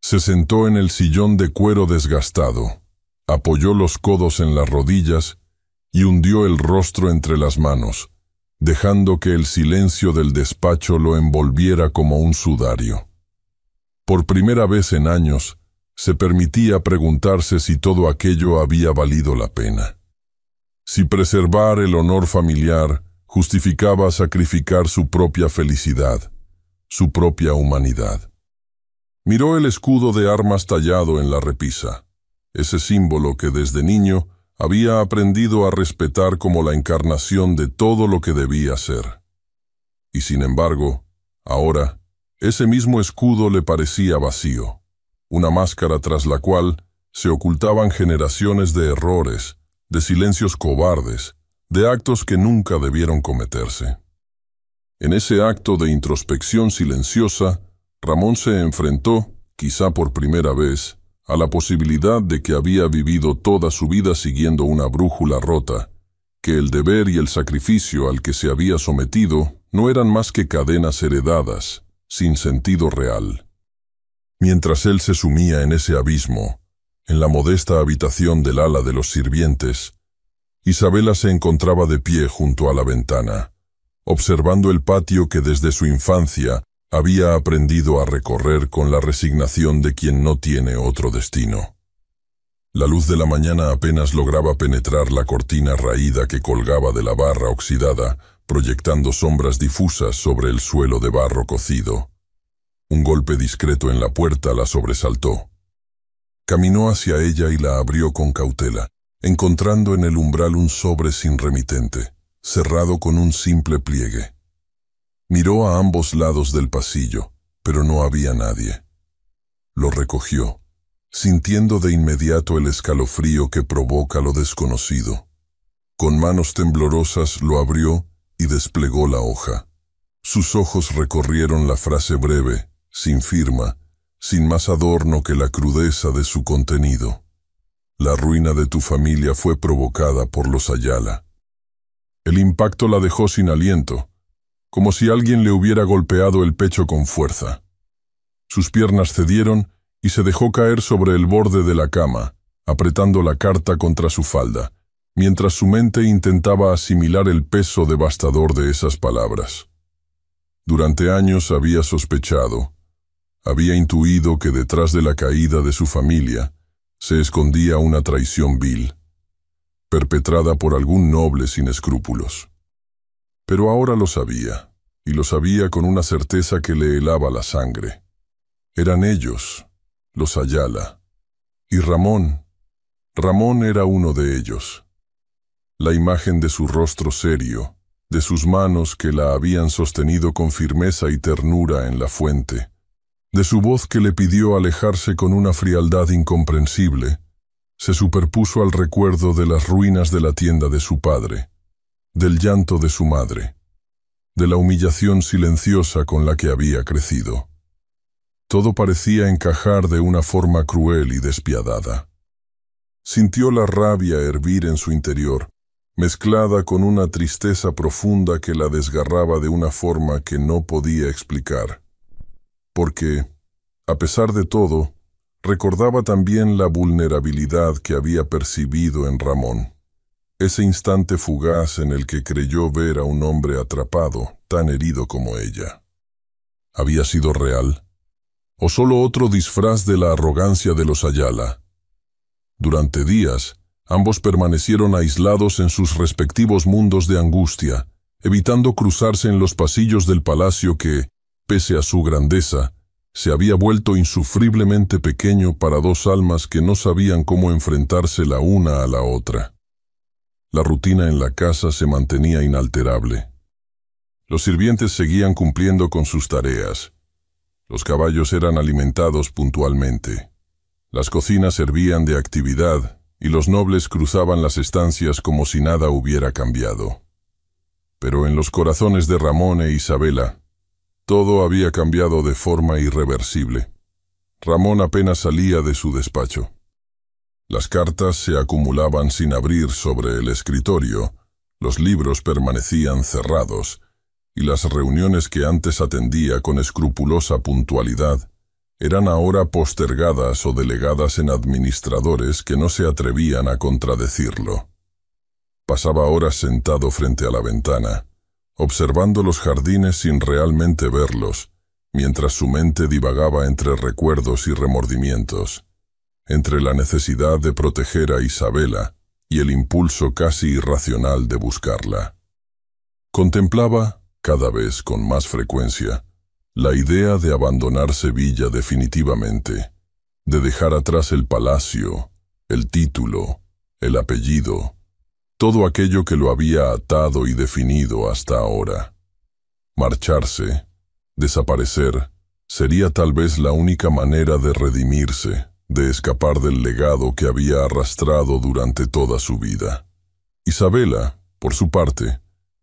Speaker 1: Se sentó en el sillón de cuero desgastado, apoyó los codos en las rodillas y hundió el rostro entre las manos, dejando que el silencio del despacho lo envolviera como un sudario. Por primera vez en años, se permitía preguntarse si todo aquello había valido la pena. Si preservar el honor familiar justificaba sacrificar su propia felicidad, su propia humanidad. Miró el escudo de armas tallado en la repisa, ese símbolo que desde niño había aprendido a respetar como la encarnación de todo lo que debía ser. Y sin embargo, ahora, ese mismo escudo le parecía vacío, una máscara tras la cual se ocultaban generaciones de errores, de silencios cobardes, de actos que nunca debieron cometerse. En ese acto de introspección silenciosa, Ramón se enfrentó, quizá por primera vez, a la posibilidad de que había vivido toda su vida siguiendo una brújula rota, que el deber y el sacrificio al que se había sometido no eran más que cadenas heredadas, sin sentido real. Mientras él se sumía en ese abismo, en la modesta habitación del ala de los sirvientes, Isabela se encontraba de pie junto a la ventana, observando el patio que desde su infancia había aprendido a recorrer con la resignación de quien no tiene otro destino. La luz de la mañana apenas lograba penetrar la cortina raída que colgaba de la barra oxidada, proyectando sombras difusas sobre el suelo de barro cocido. Un golpe discreto en la puerta la sobresaltó. Caminó hacia ella y la abrió con cautela, encontrando en el umbral un sobre sin remitente, cerrado con un simple pliegue. Miró a ambos lados del pasillo, pero no había nadie. Lo recogió, sintiendo de inmediato el escalofrío que provoca lo desconocido. Con manos temblorosas lo abrió y desplegó la hoja. Sus ojos recorrieron la frase breve, sin firma, sin más adorno que la crudeza de su contenido. La ruina de tu familia fue provocada por los Ayala. El impacto la dejó sin aliento, como si alguien le hubiera golpeado el pecho con fuerza. Sus piernas cedieron y se dejó caer sobre el borde de la cama, apretando la carta contra su falda, mientras su mente intentaba asimilar el peso devastador de esas palabras. Durante años había sospechado, había intuido que detrás de la caída de su familia se escondía una traición vil, perpetrada por algún noble sin escrúpulos. Pero ahora lo sabía, y lo sabía con una certeza que le helaba la sangre. Eran ellos, los Ayala, y Ramón era uno de ellos. La imagen de su rostro serio, de sus manos que la habían sostenido con firmeza y ternura en la fuente, de su voz que le pidió alejarse con una frialdad incomprensible, se superpuso al recuerdo de las ruinas de la tienda de su padre, del llanto de su madre, de la humillación silenciosa con la que había crecido. Todo parecía encajar de una forma cruel y despiadada. Sintió la rabia hervir en su interior, mezclada con una tristeza profunda que la desgarraba de una forma que no podía explicar. Porque, a pesar de todo, recordaba también la vulnerabilidad que había percibido en Ramón, ese instante fugaz en el que creyó ver a un hombre atrapado, tan herido como ella. ¿Había sido real? ¿O solo otro disfraz de la arrogancia de los Ayala? Durante días, ambos permanecieron aislados en sus respectivos mundos de angustia, evitando cruzarse en los pasillos del palacio que, pese a su grandeza, se había vuelto insufriblemente pequeño para dos almas que no sabían cómo enfrentarse la una a la otra. La rutina en la casa se mantenía inalterable. Los sirvientes seguían cumpliendo con sus tareas. Los caballos eran alimentados puntualmente. Las cocinas servían de actividad y los nobles cruzaban las estancias como si nada hubiera cambiado. Pero en los corazones de Ramón e Isabela, todo había cambiado de forma irreversible. Ramón apenas salía de su despacho. Las cartas se acumulaban sin abrir sobre el escritorio, los libros permanecían cerrados, y las reuniones que antes atendía con escrupulosa puntualidad eran ahora postergadas o delegadas en administradores que no se atrevían a contradecirlo. Pasaba horas sentado frente a la ventana, observando los jardines sin realmente verlos, mientras su mente divagaba entre recuerdos y remordimientos, entre la necesidad de proteger a Isabela y el impulso casi irracional de buscarla. Contemplaba, cada vez con más frecuencia, la idea de abandonar Sevilla definitivamente, de dejar atrás el palacio, el título, el apellido, todo aquello que lo había atado y definido hasta ahora. Marcharse, desaparecer, sería tal vez la única manera de redimirse, de escapar del legado que había arrastrado durante toda su vida. Isabela, por su parte,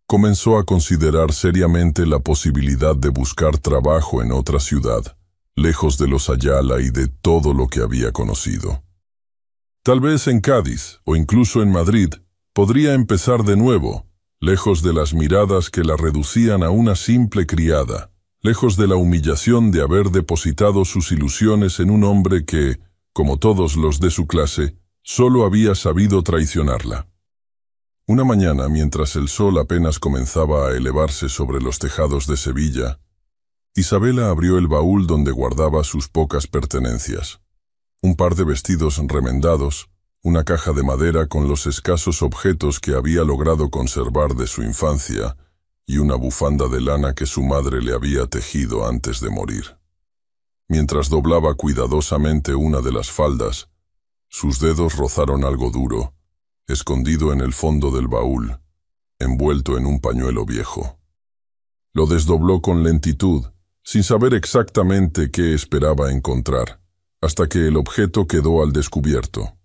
Speaker 1: comenzó a considerar seriamente la posibilidad de buscar trabajo en otra ciudad, lejos de los Ayala y de todo lo que había conocido. Tal vez en Cádiz, o incluso en Madrid, podría empezar de nuevo, lejos de las miradas que la reducían a una simple criada, lejos de la humillación de haber depositado sus ilusiones en un hombre que, como todos los de su clase, solo había sabido traicionarla. Una mañana, mientras el sol apenas comenzaba a elevarse sobre los tejados de Sevilla, Isabela abrió el baúl donde guardaba sus pocas pertenencias. Un par de vestidos remendados, una caja de madera con los escasos objetos que había logrado conservar de su infancia y una bufanda de lana que su madre le había tejido antes de morir. Mientras doblaba cuidadosamente una de las faldas, sus dedos rozaron algo duro, escondido en el fondo del baúl, envuelto en un pañuelo viejo. Lo desdobló con lentitud, sin saber exactamente qué esperaba encontrar, hasta que el objeto quedó al descubierto.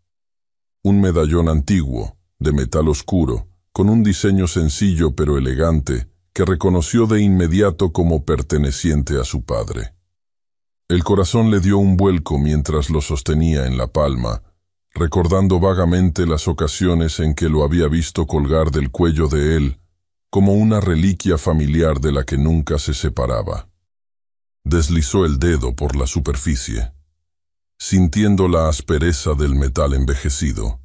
Speaker 1: Un medallón antiguo, de metal oscuro, con un diseño sencillo pero elegante, que reconoció de inmediato como perteneciente a su padre. El corazón le dio un vuelco mientras lo sostenía en la palma, recordando vagamente las ocasiones en que lo había visto colgar del cuello de él, como una reliquia familiar de la que nunca se separaba. Deslizó el dedo por la superficie. sintiendo la aspereza del metal envejecido,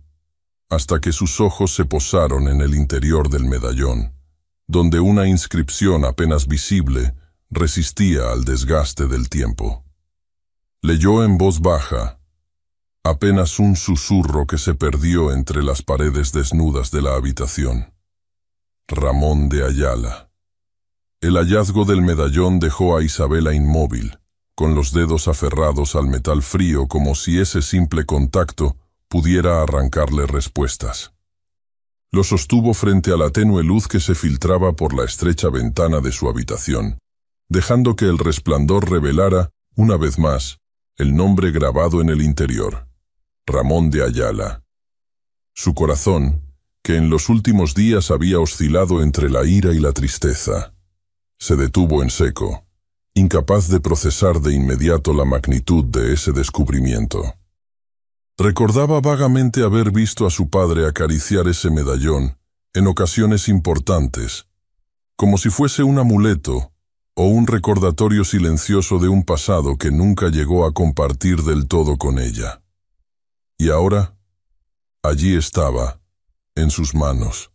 Speaker 1: hasta que sus ojos se posaron en el interior del medallón, donde una inscripción apenas visible resistía al desgaste del tiempo. Leyó en voz baja, apenas un susurro que se perdió entre las paredes desnudas de la habitación. Ramón de Ayala. El hallazgo del medallón dejó a Isabela inmóvil, con los dedos aferrados al metal frío como si ese simple contacto pudiera arrancarle respuestas. Lo sostuvo frente a la tenue luz que se filtraba por la estrecha ventana de su habitación, dejando que el resplandor revelara, una vez más, el nombre grabado en el interior: Ramón de Ayala. Su corazón, que en los últimos días había oscilado entre la ira y la tristeza, se detuvo en seco, incapaz de procesar de inmediato la magnitud de ese descubrimiento. Recordaba vagamente haber visto a su padre acariciar ese medallón en ocasiones importantes, como si fuese un amuleto o un recordatorio silencioso de un pasado que nunca llegó a compartir del todo con ella. Y ahora, allí estaba, en sus manos,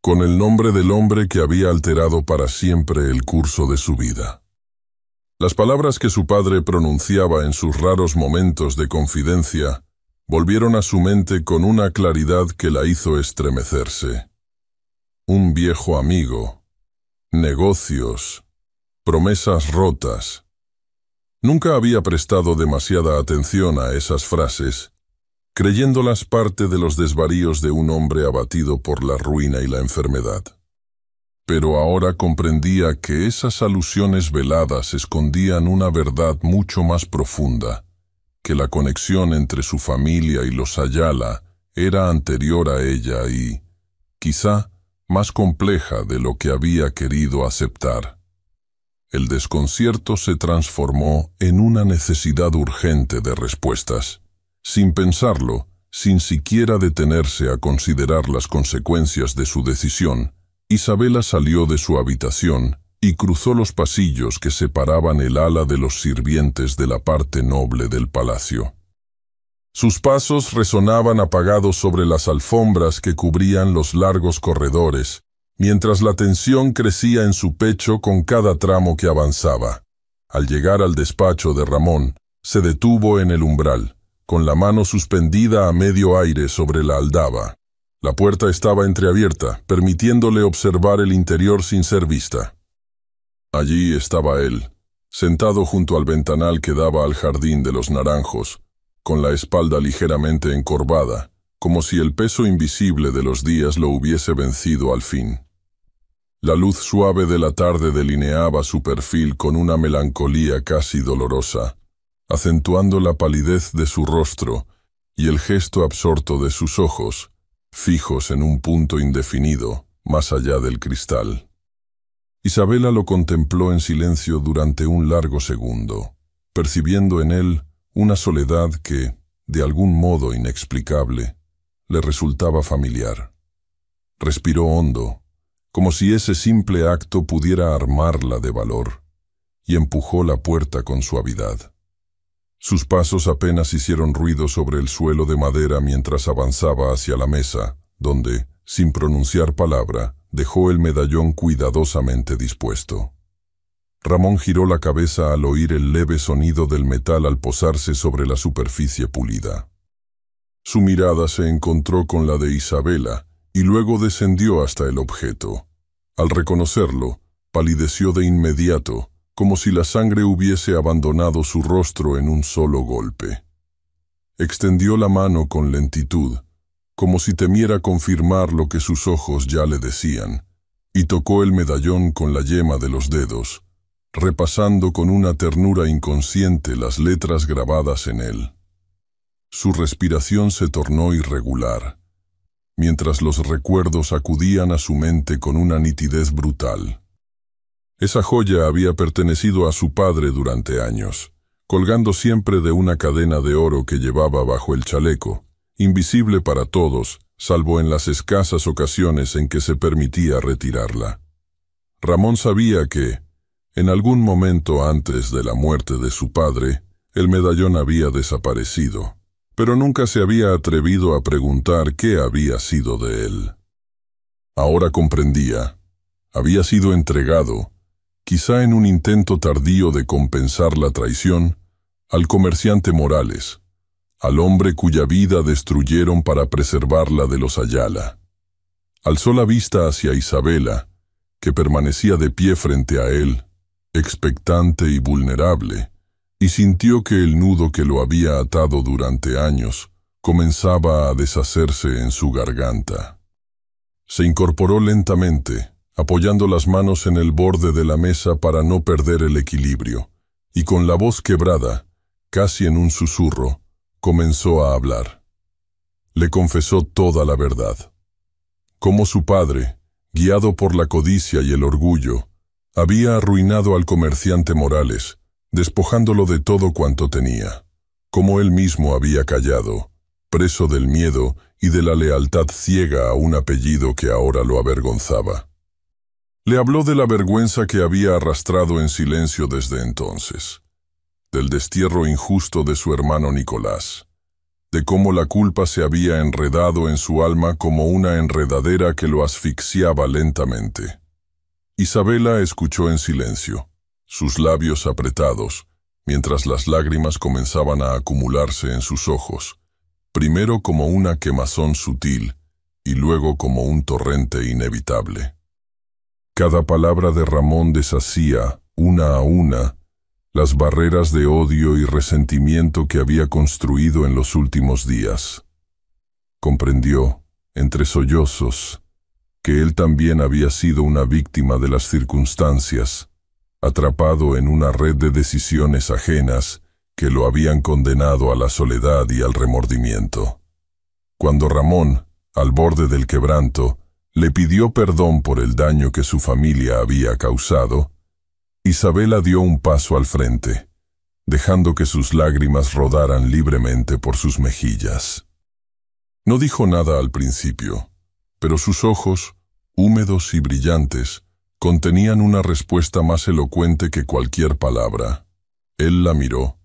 Speaker 1: con el nombre del hombre que había alterado para siempre el curso de su vida. Las palabras que su padre pronunciaba en sus raros momentos de confidencia volvieron a su mente con una claridad que la hizo estremecerse. Un viejo amigo, negocios, promesas rotas. Nunca había prestado demasiada atención a esas frases, creyéndolas parte de los desvaríos de un hombre abatido por la ruina y la enfermedad. Pero ahora comprendía que esas alusiones veladas escondían una verdad mucho más profunda, que la conexión entre su familia y los Ayala era anterior a ella y, quizá, más compleja de lo que había querido aceptar. El desconcierto se transformó en una necesidad urgente de respuestas. Sin pensarlo, sin siquiera detenerse a considerar las consecuencias de su decisión, Isabela salió de su habitación y cruzó los pasillos que separaban el ala de los sirvientes de la parte noble del palacio. Sus pasos resonaban apagados sobre las alfombras que cubrían los largos corredores, mientras la tensión crecía en su pecho con cada tramo que avanzaba. Al llegar al despacho de Ramón, se detuvo en el umbral, con la mano suspendida a medio aire sobre la aldaba. La puerta estaba entreabierta, permitiéndole observar el interior sin ser vista. Allí estaba él, sentado junto al ventanal que daba al jardín de los naranjos, con la espalda ligeramente encorvada, como si el peso invisible de los días lo hubiese vencido al fin. La luz suave de la tarde delineaba su perfil con una melancolía casi dolorosa, acentuando la palidez de su rostro y el gesto absorto de sus ojos, fijos en un punto indefinido, más allá del cristal. Isabela lo contempló en silencio durante un largo segundo, percibiendo en él una soledad que, de algún modo inexplicable, le resultaba familiar. Respiró hondo, como si ese simple acto pudiera armarla de valor, y empujó la puerta con suavidad. Sus pasos apenas hicieron ruido sobre el suelo de madera mientras avanzaba hacia la mesa, donde, sin pronunciar palabra, dejó el medallón cuidadosamente dispuesto. Ramón giró la cabeza al oír el leve sonido del metal al posarse sobre la superficie pulida. Su mirada se encontró con la de Isabela y luego descendió hasta el objeto. Al reconocerlo, palideció de inmediato, como si la sangre hubiese abandonado su rostro en un solo golpe. Extendió la mano con lentitud, como si temiera confirmar lo que sus ojos ya le decían, y tocó el medallón con la yema de los dedos, repasando con una ternura inconsciente las letras grabadas en él. Su respiración se tornó irregular, mientras los recuerdos acudían a su mente con una nitidez brutal. Esa joya había pertenecido a su padre durante años, colgando siempre de una cadena de oro que llevaba bajo el chaleco, invisible para todos, salvo en las escasas ocasiones en que se permitía retirarla. Ramón sabía que, en algún momento antes de la muerte de su padre, El medallón había desaparecido, pero nunca se había atrevido a preguntar qué había sido de él. Ahora comprendía. Había sido entregado, quizá en un intento tardío de compensar la traición, al comerciante Morales, al hombre cuya vida destruyeron para preservarla de los Ayala. Alzó la vista hacia Isabela, que permanecía de pie frente a él, expectante y vulnerable, y sintió que el nudo que lo había atado durante años comenzaba a deshacerse en su garganta. Se incorporó lentamente, apoyando las manos en el borde de la mesa para no perder el equilibrio, y con la voz quebrada, casi en un susurro, comenzó a hablar. Le confesó toda la verdad. Cómo su padre, guiado por la codicia y el orgullo, había arruinado al comerciante Morales, despojándolo de todo cuanto tenía. Cómo él mismo había callado, preso del miedo y de la lealtad ciega a un apellido que ahora lo avergonzaba. Le habló de la vergüenza que había arrastrado en silencio desde entonces, del destierro injusto de su hermano Nicolás, de cómo la culpa se había enredado en su alma como una enredadera que lo asfixiaba lentamente. Isabela escuchó en silencio, sus labios apretados, mientras las lágrimas comenzaban a acumularse en sus ojos, primero como una quemazón sutil y luego como un torrente inevitable. Cada palabra de Ramón deshacía, una a una, las barreras de odio y resentimiento que había construido en los últimos días. Comprendió, entre sollozos, que él también había sido una víctima de las circunstancias, atrapado en una red de decisiones ajenas que lo habían condenado a la soledad y al remordimiento. Cuando Ramón, al borde del quebranto, le pidió perdón por el daño que su familia había causado, Isabela dio un paso al frente, dejando que sus lágrimas rodaran libremente por sus mejillas. No dijo nada al principio, pero sus ojos, húmedos y brillantes, contenían una respuesta más elocuente que cualquier palabra. Él la miró,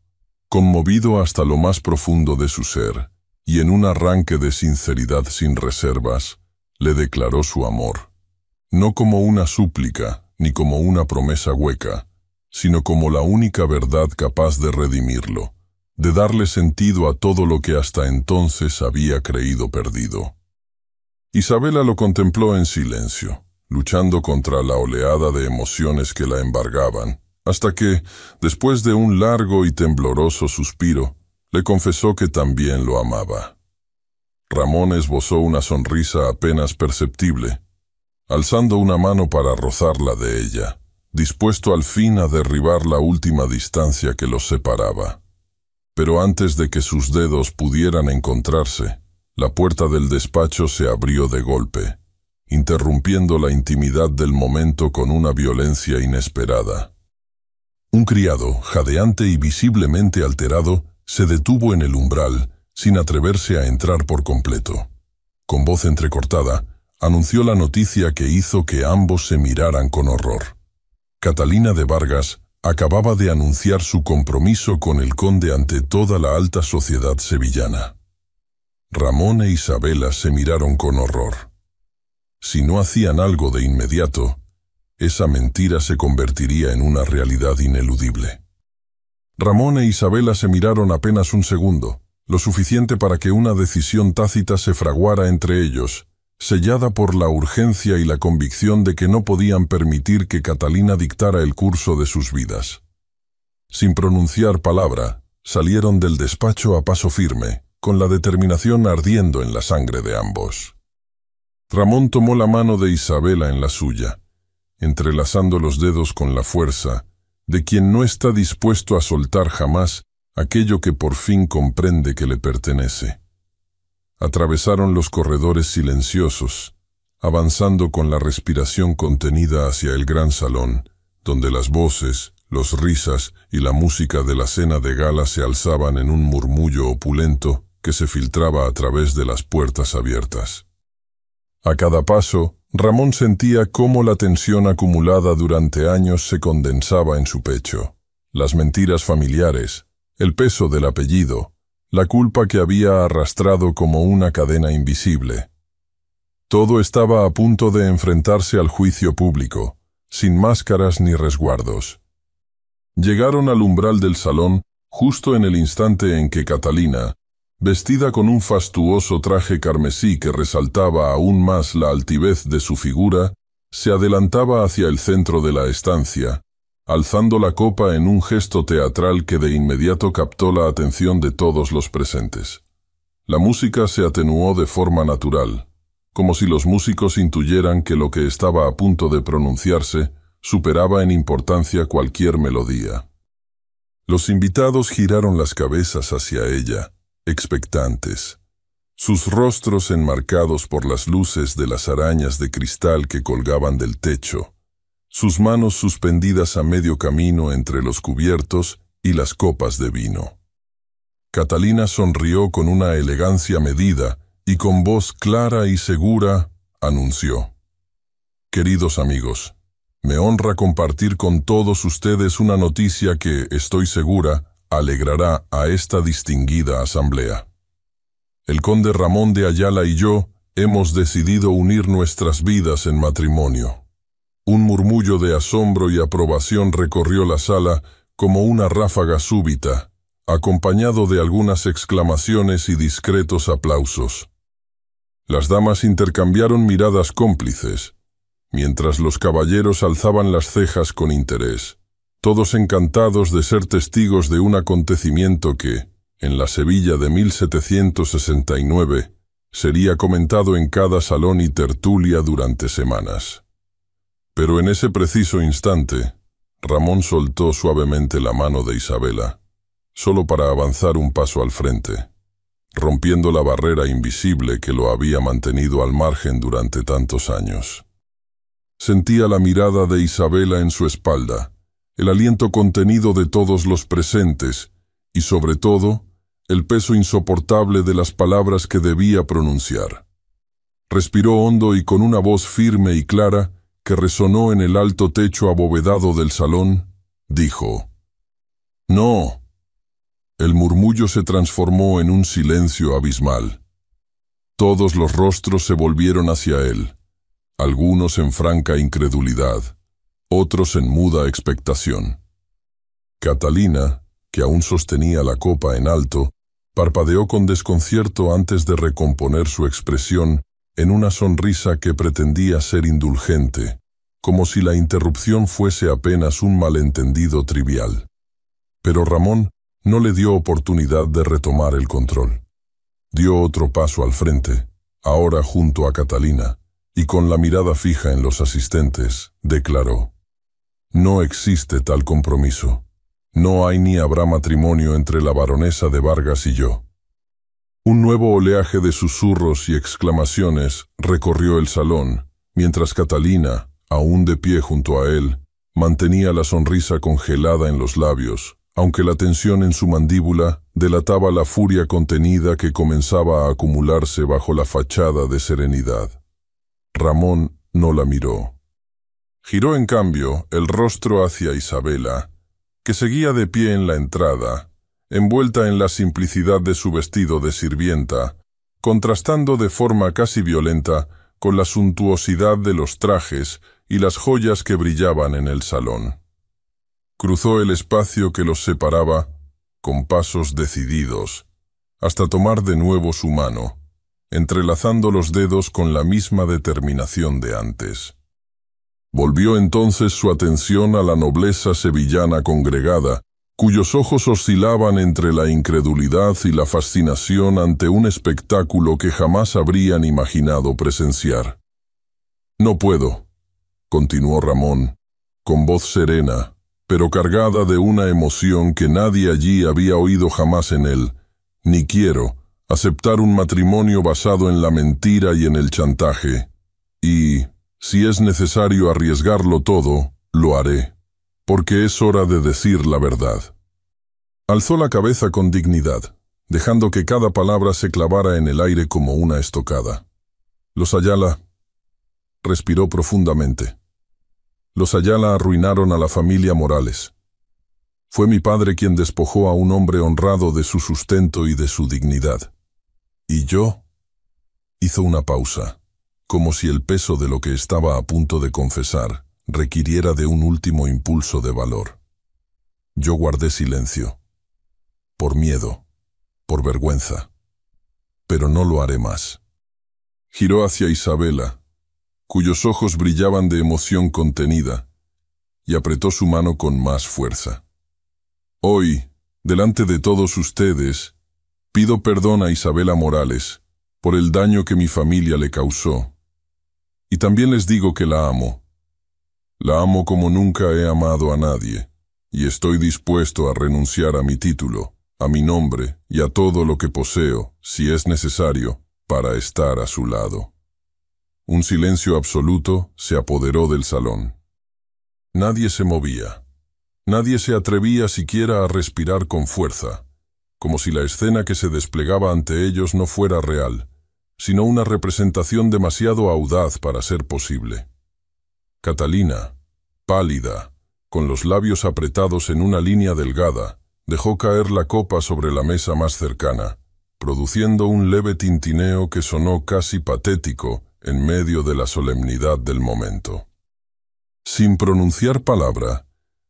Speaker 1: conmovido hasta lo más profundo de su ser, y en un arranque de sinceridad sin reservas, le declaró su amor. No como una súplica, ni como una promesa hueca, sino como la única verdad capaz de redimirlo, de darle sentido a todo lo que hasta entonces había creído perdido. Isabela lo contempló en silencio, luchando contra la oleada de emociones que la embargaban, hasta que, después de un largo y tembloroso suspiro, le confesó que también lo amaba. Ramón esbozó una sonrisa apenas perceptible, alzando una mano para rozarla de ella, dispuesto al fin a derribar la última distancia que los separaba. Pero antes de que sus dedos pudieran encontrarse, la puerta del despacho se abrió de golpe, interrumpiendo la intimidad del momento con una violencia inesperada. Un criado, jadeante y visiblemente alterado, se detuvo en el umbral, sin atreverse a entrar por completo. Con voz entrecortada, anunció la noticia que hizo que ambos se miraran con horror. Catalina de Vargas acababa de anunciar su compromiso con el conde ante toda la alta sociedad sevillana. Ramón e Isabela se miraron con horror. Si no hacían algo de inmediato, esa mentira se convertiría en una realidad ineludible. Ramón e Isabela se miraron apenas un segundo, lo suficiente para que una decisión tácita se fraguara entre ellos, sellada por la urgencia y la convicción de que no podían permitir que Catalina dictara el curso de sus vidas. Sin pronunciar palabra, salieron del despacho a paso firme, con la determinación ardiendo en la sangre de ambos. Ramón tomó la mano de Isabela en la suya, entrelazando los dedos con la fuerza de quien no está dispuesto a soltar jamás aquello que por fin comprende que le pertenece. Atravesaron los corredores silenciosos, avanzando con la respiración contenida hacia el gran salón, donde las voces, los risas y la música de la cena de gala se alzaban en un murmullo opulento que se filtraba a través de las puertas abiertas. A cada paso, Ramón sentía cómo la tensión acumulada durante años se condensaba en su pecho. Las mentiras familiares, el peso del apellido, la culpa que había arrastrado como una cadena invisible. Todo estaba a punto de enfrentarse al juicio público, sin máscaras ni resguardos. Llegaron al umbral del salón justo en el instante en que Catalina, vestida con un fastuoso traje carmesí que resaltaba aún más la altivez de su figura, se adelantaba hacia el centro de la estancia, alzando la copa en un gesto teatral que de inmediato captó la atención de todos los presentes. La música se atenuó de forma natural, como si los músicos intuyeran que lo que estaba a punto de pronunciarse superaba en importancia cualquier melodía. Los invitados giraron las cabezas hacia ella, expectantes, sus rostros enmarcados por las luces de las arañas de cristal que colgaban del techo, sus manos suspendidas a medio camino entre los cubiertos y las copas de vino. Catalina sonrió con una elegancia medida y con voz clara y segura anunció: «Queridos amigos, me honra compartir con todos ustedes una noticia que, estoy segura, alegrará a esta distinguida asamblea. El conde Ramón de Ayala y yo hemos decidido unir nuestras vidas en matrimonio». Un murmullo de asombro y aprobación recorrió la sala como una ráfaga súbita, acompañado de algunas exclamaciones y discretos aplausos. Las damas intercambiaron miradas cómplices, mientras los caballeros alzaban las cejas con interés, todos encantados de ser testigos de un acontecimiento que, en la Sevilla de 1769, sería comentado en cada salón y tertulia durante semanas. Pero en ese preciso instante, Ramón soltó suavemente la mano de Isabela, solo para avanzar un paso al frente, rompiendo la barrera invisible que lo había mantenido al margen durante tantos años. Sentía la mirada de Isabela en su espalda, el aliento contenido de todos los presentes y, sobre todo, el peso insoportable de las palabras que debía pronunciar. Respiró hondo y con una voz firme y clara que resonó en el alto techo abovedado del salón, dijo: «No». El murmullo se transformó en un silencio abismal. Todos los rostros se volvieron hacia él, algunos en franca incredulidad, otros en muda expectación. Catalina, que aún sostenía la copa en alto, parpadeó con desconcierto antes de recomponer su expresión en una sonrisa que pretendía ser indulgente, como si la interrupción fuese apenas un malentendido trivial. Pero Ramón no le dio oportunidad de retomar el control. Dio otro paso al frente, ahora junto a Catalina, y con la mirada fija en los asistentes, declaró: «No existe tal compromiso. No hay ni habrá matrimonio entre la baronesa de Vargas y yo». Un nuevo oleaje de susurros y exclamaciones recorrió el salón, mientras Catalina, aún de pie junto a él, mantenía la sonrisa congelada en los labios, aunque la tensión en su mandíbula delataba la furia contenida que comenzaba a acumularse bajo la fachada de serenidad. Ramón no la miró. Giró en cambio el rostro hacia Isabela, que seguía de pie en la entrada, envuelta en la simplicidad de su vestido de sirvienta, contrastando de forma casi violenta con la suntuosidad de los trajes y las joyas que brillaban en el salón. Cruzó el espacio que los separaba con pasos decididos, hasta tomar de nuevo su mano, entrelazando los dedos con la misma determinación de antes. Volvió entonces su atención a la nobleza sevillana congregada, cuyos ojos oscilaban entre la incredulidad y la fascinación ante un espectáculo que jamás habrían imaginado presenciar. «No puedo», continuó Ramón, con voz serena, pero cargada de una emoción que nadie allí había oído jamás en él, «ni quiero aceptar un matrimonio basado en la mentira y en el chantaje, y, si es necesario arriesgarlo todo, lo haré, porque es hora de decir la verdad». Alzó la cabeza con dignidad, dejando que cada palabra se clavara en el aire como una estocada. «Los Ayala», respiró profundamente. «Los Ayala arruinaron a la familia Morales. Fue mi padre quien despojó a un hombre honrado de su sustento y de su dignidad. ¿Y yo? Hizo una pausa, como si el peso de lo que estaba a punto de confesar requiriera de un último impulso de valor. Yo guardé silencio, por miedo, por vergüenza, pero no lo haré más. Giró hacia Isabela, cuyos ojos brillaban de emoción contenida, y apretó su mano con más fuerza. Hoy, delante de todos ustedes, pido perdón a Isabela Morales por el daño que mi familia le causó. Y también les digo que la amo. La amo como nunca he amado a nadie, y estoy dispuesto a renunciar a mi título, a mi nombre y a todo lo que poseo, si es necesario, para estar a su lado. Un silencio absoluto se apoderó del salón. Nadie se movía. Nadie se atrevía siquiera a respirar con fuerza, como si la escena que se desplegaba ante ellos no fuera real, sino una representación demasiado audaz para ser posible. Catalina, pálida, con los labios apretados en una línea delgada, dejó caer la copa sobre la mesa más cercana, produciendo un leve tintineo que sonó casi patético en medio de la solemnidad del momento. Sin pronunciar palabra,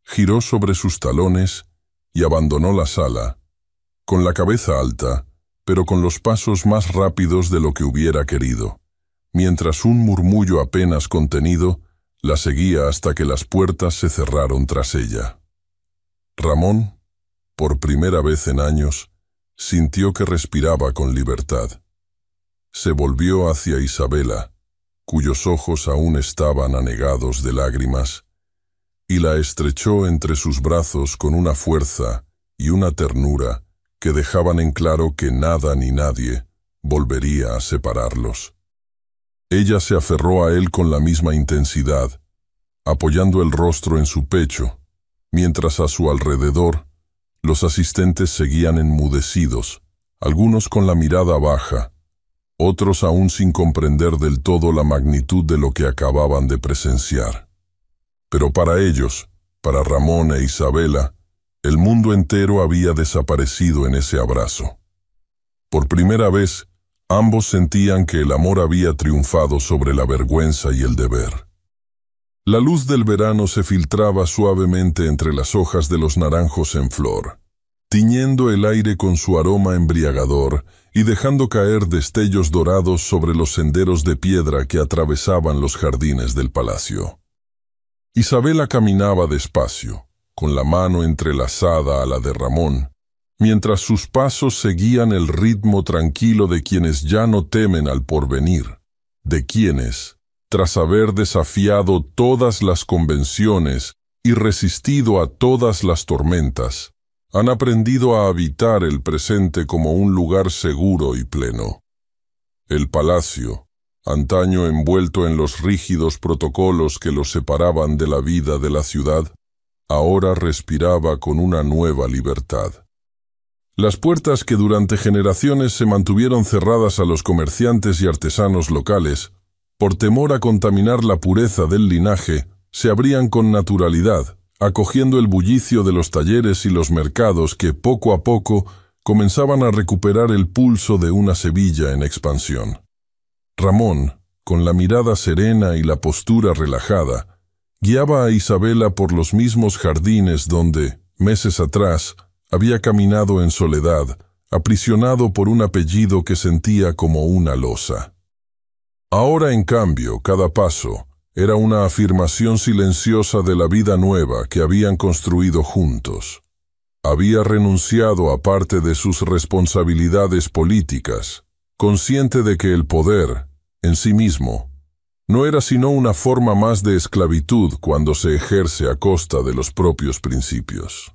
Speaker 1: giró sobre sus talones y abandonó la sala, con la cabeza alta, pero con los pasos más rápidos de lo que hubiera querido, mientras un murmullo apenas contenido la seguía hasta que las puertas se cerraron tras ella. Ramón, por primera vez en años, sintió que respiraba con libertad. Se volvió hacia Isabela, cuyos ojos aún estaban anegados de lágrimas, y la estrechó entre sus brazos con una fuerza y una ternura que dejaban en claro que nada ni nadie volvería a separarlos. Ella se aferró a él con la misma intensidad, apoyando el rostro en su pecho, mientras a su alrededor los asistentes seguían enmudecidos, algunos con la mirada baja, otros aún sin comprender del todo la magnitud de lo que acababan de presenciar. Pero para ellos, para Ramón e Isabela, el mundo entero había desaparecido en ese abrazo. Por primera vez, ambos sentían que el amor había triunfado sobre la vergüenza y el deber. La luz del verano se filtraba suavemente entre las hojas de los naranjos en flor, tiñendo el aire con su aroma embriagador y dejando caer destellos dorados sobre los senderos de piedra que atravesaban los jardines del palacio. Isabela caminaba despacio, con la mano entrelazada a la de Ramón, mientras sus pasos seguían el ritmo tranquilo de quienes ya no temen al porvenir, de quienes, tras haber desafiado todas las convenciones y resistido a todas las tormentas, han aprendido a habitar el presente como un lugar seguro y pleno. El palacio, antaño envuelto en los rígidos protocolos que los separaban de la vida de la ciudad, ahora respiraba con una nueva libertad. Las puertas que durante generaciones se mantuvieron cerradas a los comerciantes y artesanos locales, por temor a contaminar la pureza del linaje, se abrían con naturalidad, acogiendo el bullicio de los talleres y los mercados que poco a poco comenzaban a recuperar el pulso de una Sevilla en expansión. Ramón, con la mirada serena y la postura relajada, guiaba a Isabela por los mismos jardines donde, meses atrás, había caminado en soledad, aprisionado por un apellido que sentía como una losa. Ahora, en cambio, cada paso era una afirmación silenciosa de la vida nueva que habían construido juntos. Había renunciado a parte de sus responsabilidades políticas, consciente de que el poder, en sí mismo, no era sino una forma más de esclavitud cuando se ejerce a costa de los propios principios.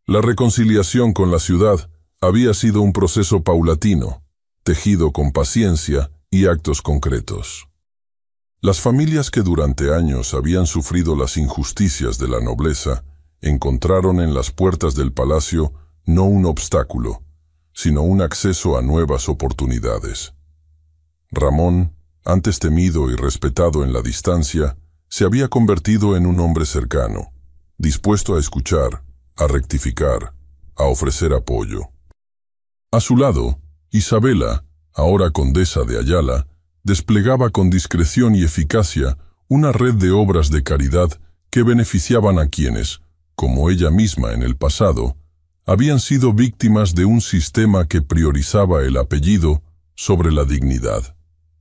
Speaker 1: La reconciliación con la ciudad había sido un proceso paulatino, tejido con paciencia y actos concretos. Las familias que durante años habían sufrido las injusticias de la nobleza encontraron en las puertas del palacio no un obstáculo, sino un acceso a nuevas oportunidades. Ramón, antes temido y respetado en la distancia, se había convertido en un hombre cercano, dispuesto a escuchar, a rectificar, a ofrecer apoyo. A su lado, Isabela, ahora condesa de Ayala, desplegaba con discreción y eficacia una red de obras de caridad que beneficiaban a quienes, como ella misma en el pasado, habían sido víctimas de un sistema que priorizaba el apellido sobre la dignidad.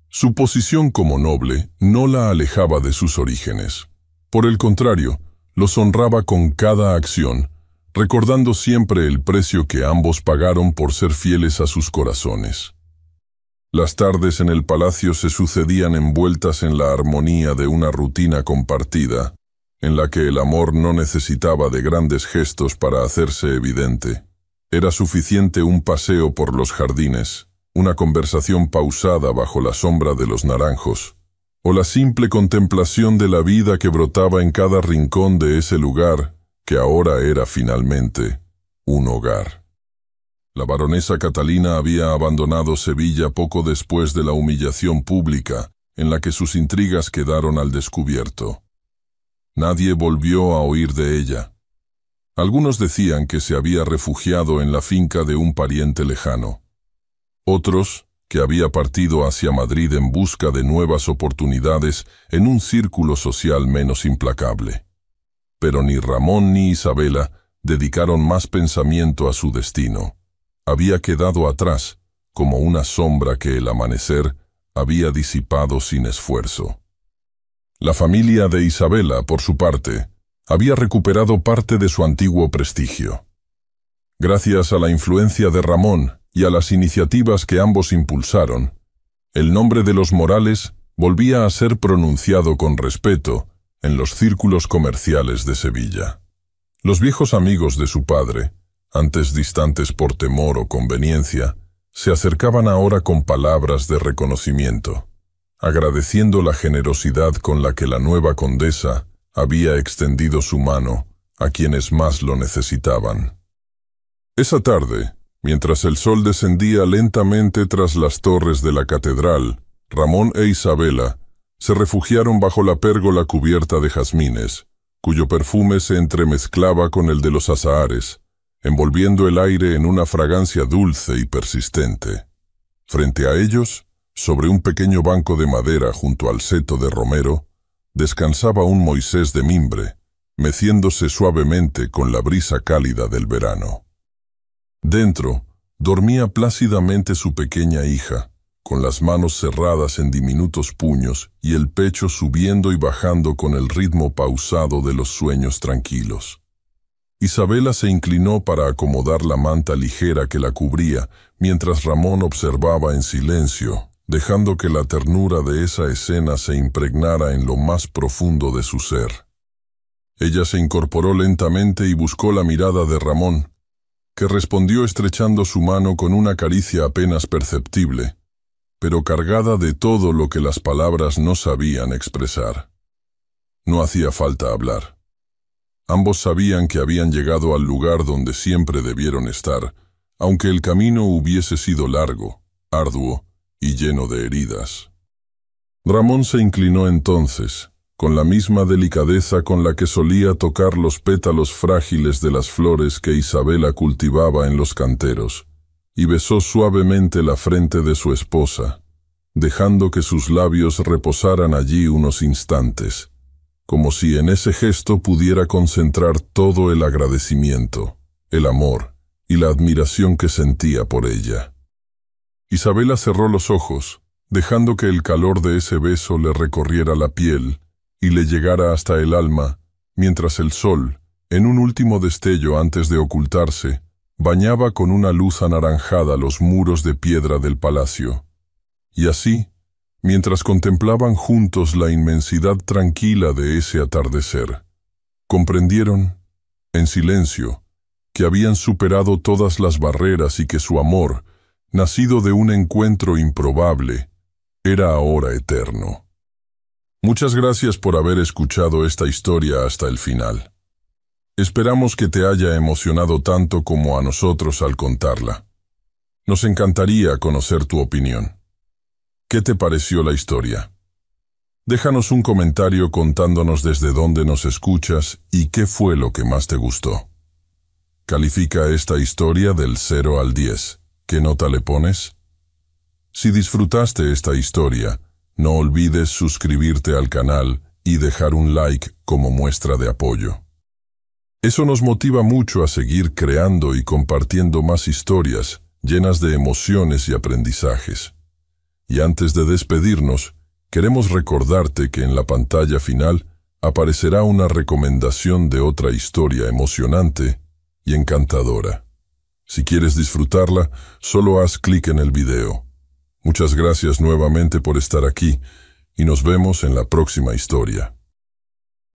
Speaker 1: Su posición como noble no la alejaba de sus orígenes. Por el contrario, los honraba con cada acción, recordando siempre el precio que ambos pagaron por ser fieles a sus corazones. Las tardes en el palacio se sucedían envueltas en la armonía de una rutina compartida, en la que el amor no necesitaba de grandes gestos para hacerse evidente. Era suficiente un paseo por los jardines, una conversación pausada bajo la sombra de los naranjos, o la simple contemplación de la vida que brotaba en cada rincón de ese lugar que ahora era finalmente un hogar. La baronesa Catalina había abandonado Sevilla poco después de la humillación pública en la que sus intrigas quedaron al descubierto. Nadie volvió a oír de ella. Algunos decían que se había refugiado en la finca de un pariente lejano. Otros, que había partido hacia Madrid en busca de nuevas oportunidades en un círculo social menos implacable. Pero ni Ramón ni Isabela dedicaron más pensamiento a su destino. Había quedado atrás, como una sombra que el amanecer había disipado sin esfuerzo. La familia de Isabela, por su parte, había recuperado parte de su antiguo prestigio. Gracias a la influencia de Ramón y a las iniciativas que ambos impulsaron, el nombre de los Morales volvía a ser pronunciado con respeto en los círculos comerciales de Sevilla. Los viejos amigos de su padre, antes distantes por temor o conveniencia, se acercaban ahora con palabras de reconocimiento, agradeciendo la generosidad con la que la nueva condesa había extendido su mano a quienes más lo necesitaban. Esa tarde, mientras el sol descendía lentamente tras las torres de la catedral, Ramón e Isabela se refugiaron bajo la pérgola cubierta de jazmines, cuyo perfume se entremezclaba con el de los azahares, envolviendo el aire en una fragancia dulce y persistente. Frente a ellos, sobre un pequeño banco de madera junto al seto de romero, descansaba un Moisés de mimbre, meciéndose suavemente con la brisa cálida del verano. Dentro, dormía plácidamente su pequeña hija, con las manos cerradas en diminutos puños y el pecho subiendo y bajando con el ritmo pausado de los sueños tranquilos. Isabela se inclinó para acomodar la manta ligera que la cubría, mientras Ramón observaba en silencio, dejando que la ternura de esa escena se impregnara en lo más profundo de su ser. Ella se incorporó lentamente y buscó la mirada de Ramón, que respondió estrechando su mano con una caricia apenas perceptible, pero cargada de todo lo que las palabras no sabían expresar. No hacía falta hablar. Ambos sabían que habían llegado al lugar donde siempre debieron estar, aunque el camino hubiese sido largo, arduo y lleno de heridas. Ramón se inclinó entonces, con la misma delicadeza con la que solía tocar los pétalos frágiles de las flores que Isabela cultivaba en los canteros, y besó suavemente la frente de su esposa, dejando que sus labios reposaran allí unos instantes, como si en ese gesto pudiera concentrar todo el agradecimiento, el amor y la admiración que sentía por ella. Isabela cerró los ojos, dejando que el calor de ese beso le recorriera la piel y le llegara hasta el alma, mientras el sol, en un último destello antes de ocultarse, bañaba con una luz anaranjada los muros de piedra del palacio. Y así, mientras contemplaban juntos la inmensidad tranquila de ese atardecer, comprendieron, en silencio, que habían superado todas las barreras y que su amor, nacido de un encuentro improbable, era ahora eterno. Muchas gracias por haber escuchado esta historia hasta el final. Esperamos que te haya emocionado tanto como a nosotros al contarla. Nos encantaría conocer tu opinión. ¿Qué te pareció la historia? Déjanos un comentario contándonos desde dónde nos escuchas y qué fue lo que más te gustó. Califica esta historia del 0 al 10. ¿Qué nota le pones? Si disfrutaste esta historia, no olvides suscribirte al canal y dejar un like como muestra de apoyo. Eso nos motiva mucho a seguir creando y compartiendo más historias llenas de emociones y aprendizajes. Y antes de despedirnos, queremos recordarte que en la pantalla final aparecerá una recomendación de otra historia emocionante y encantadora. Si quieres disfrutarla, solo haz clic en el video. Muchas gracias nuevamente por estar aquí y nos vemos en la próxima historia.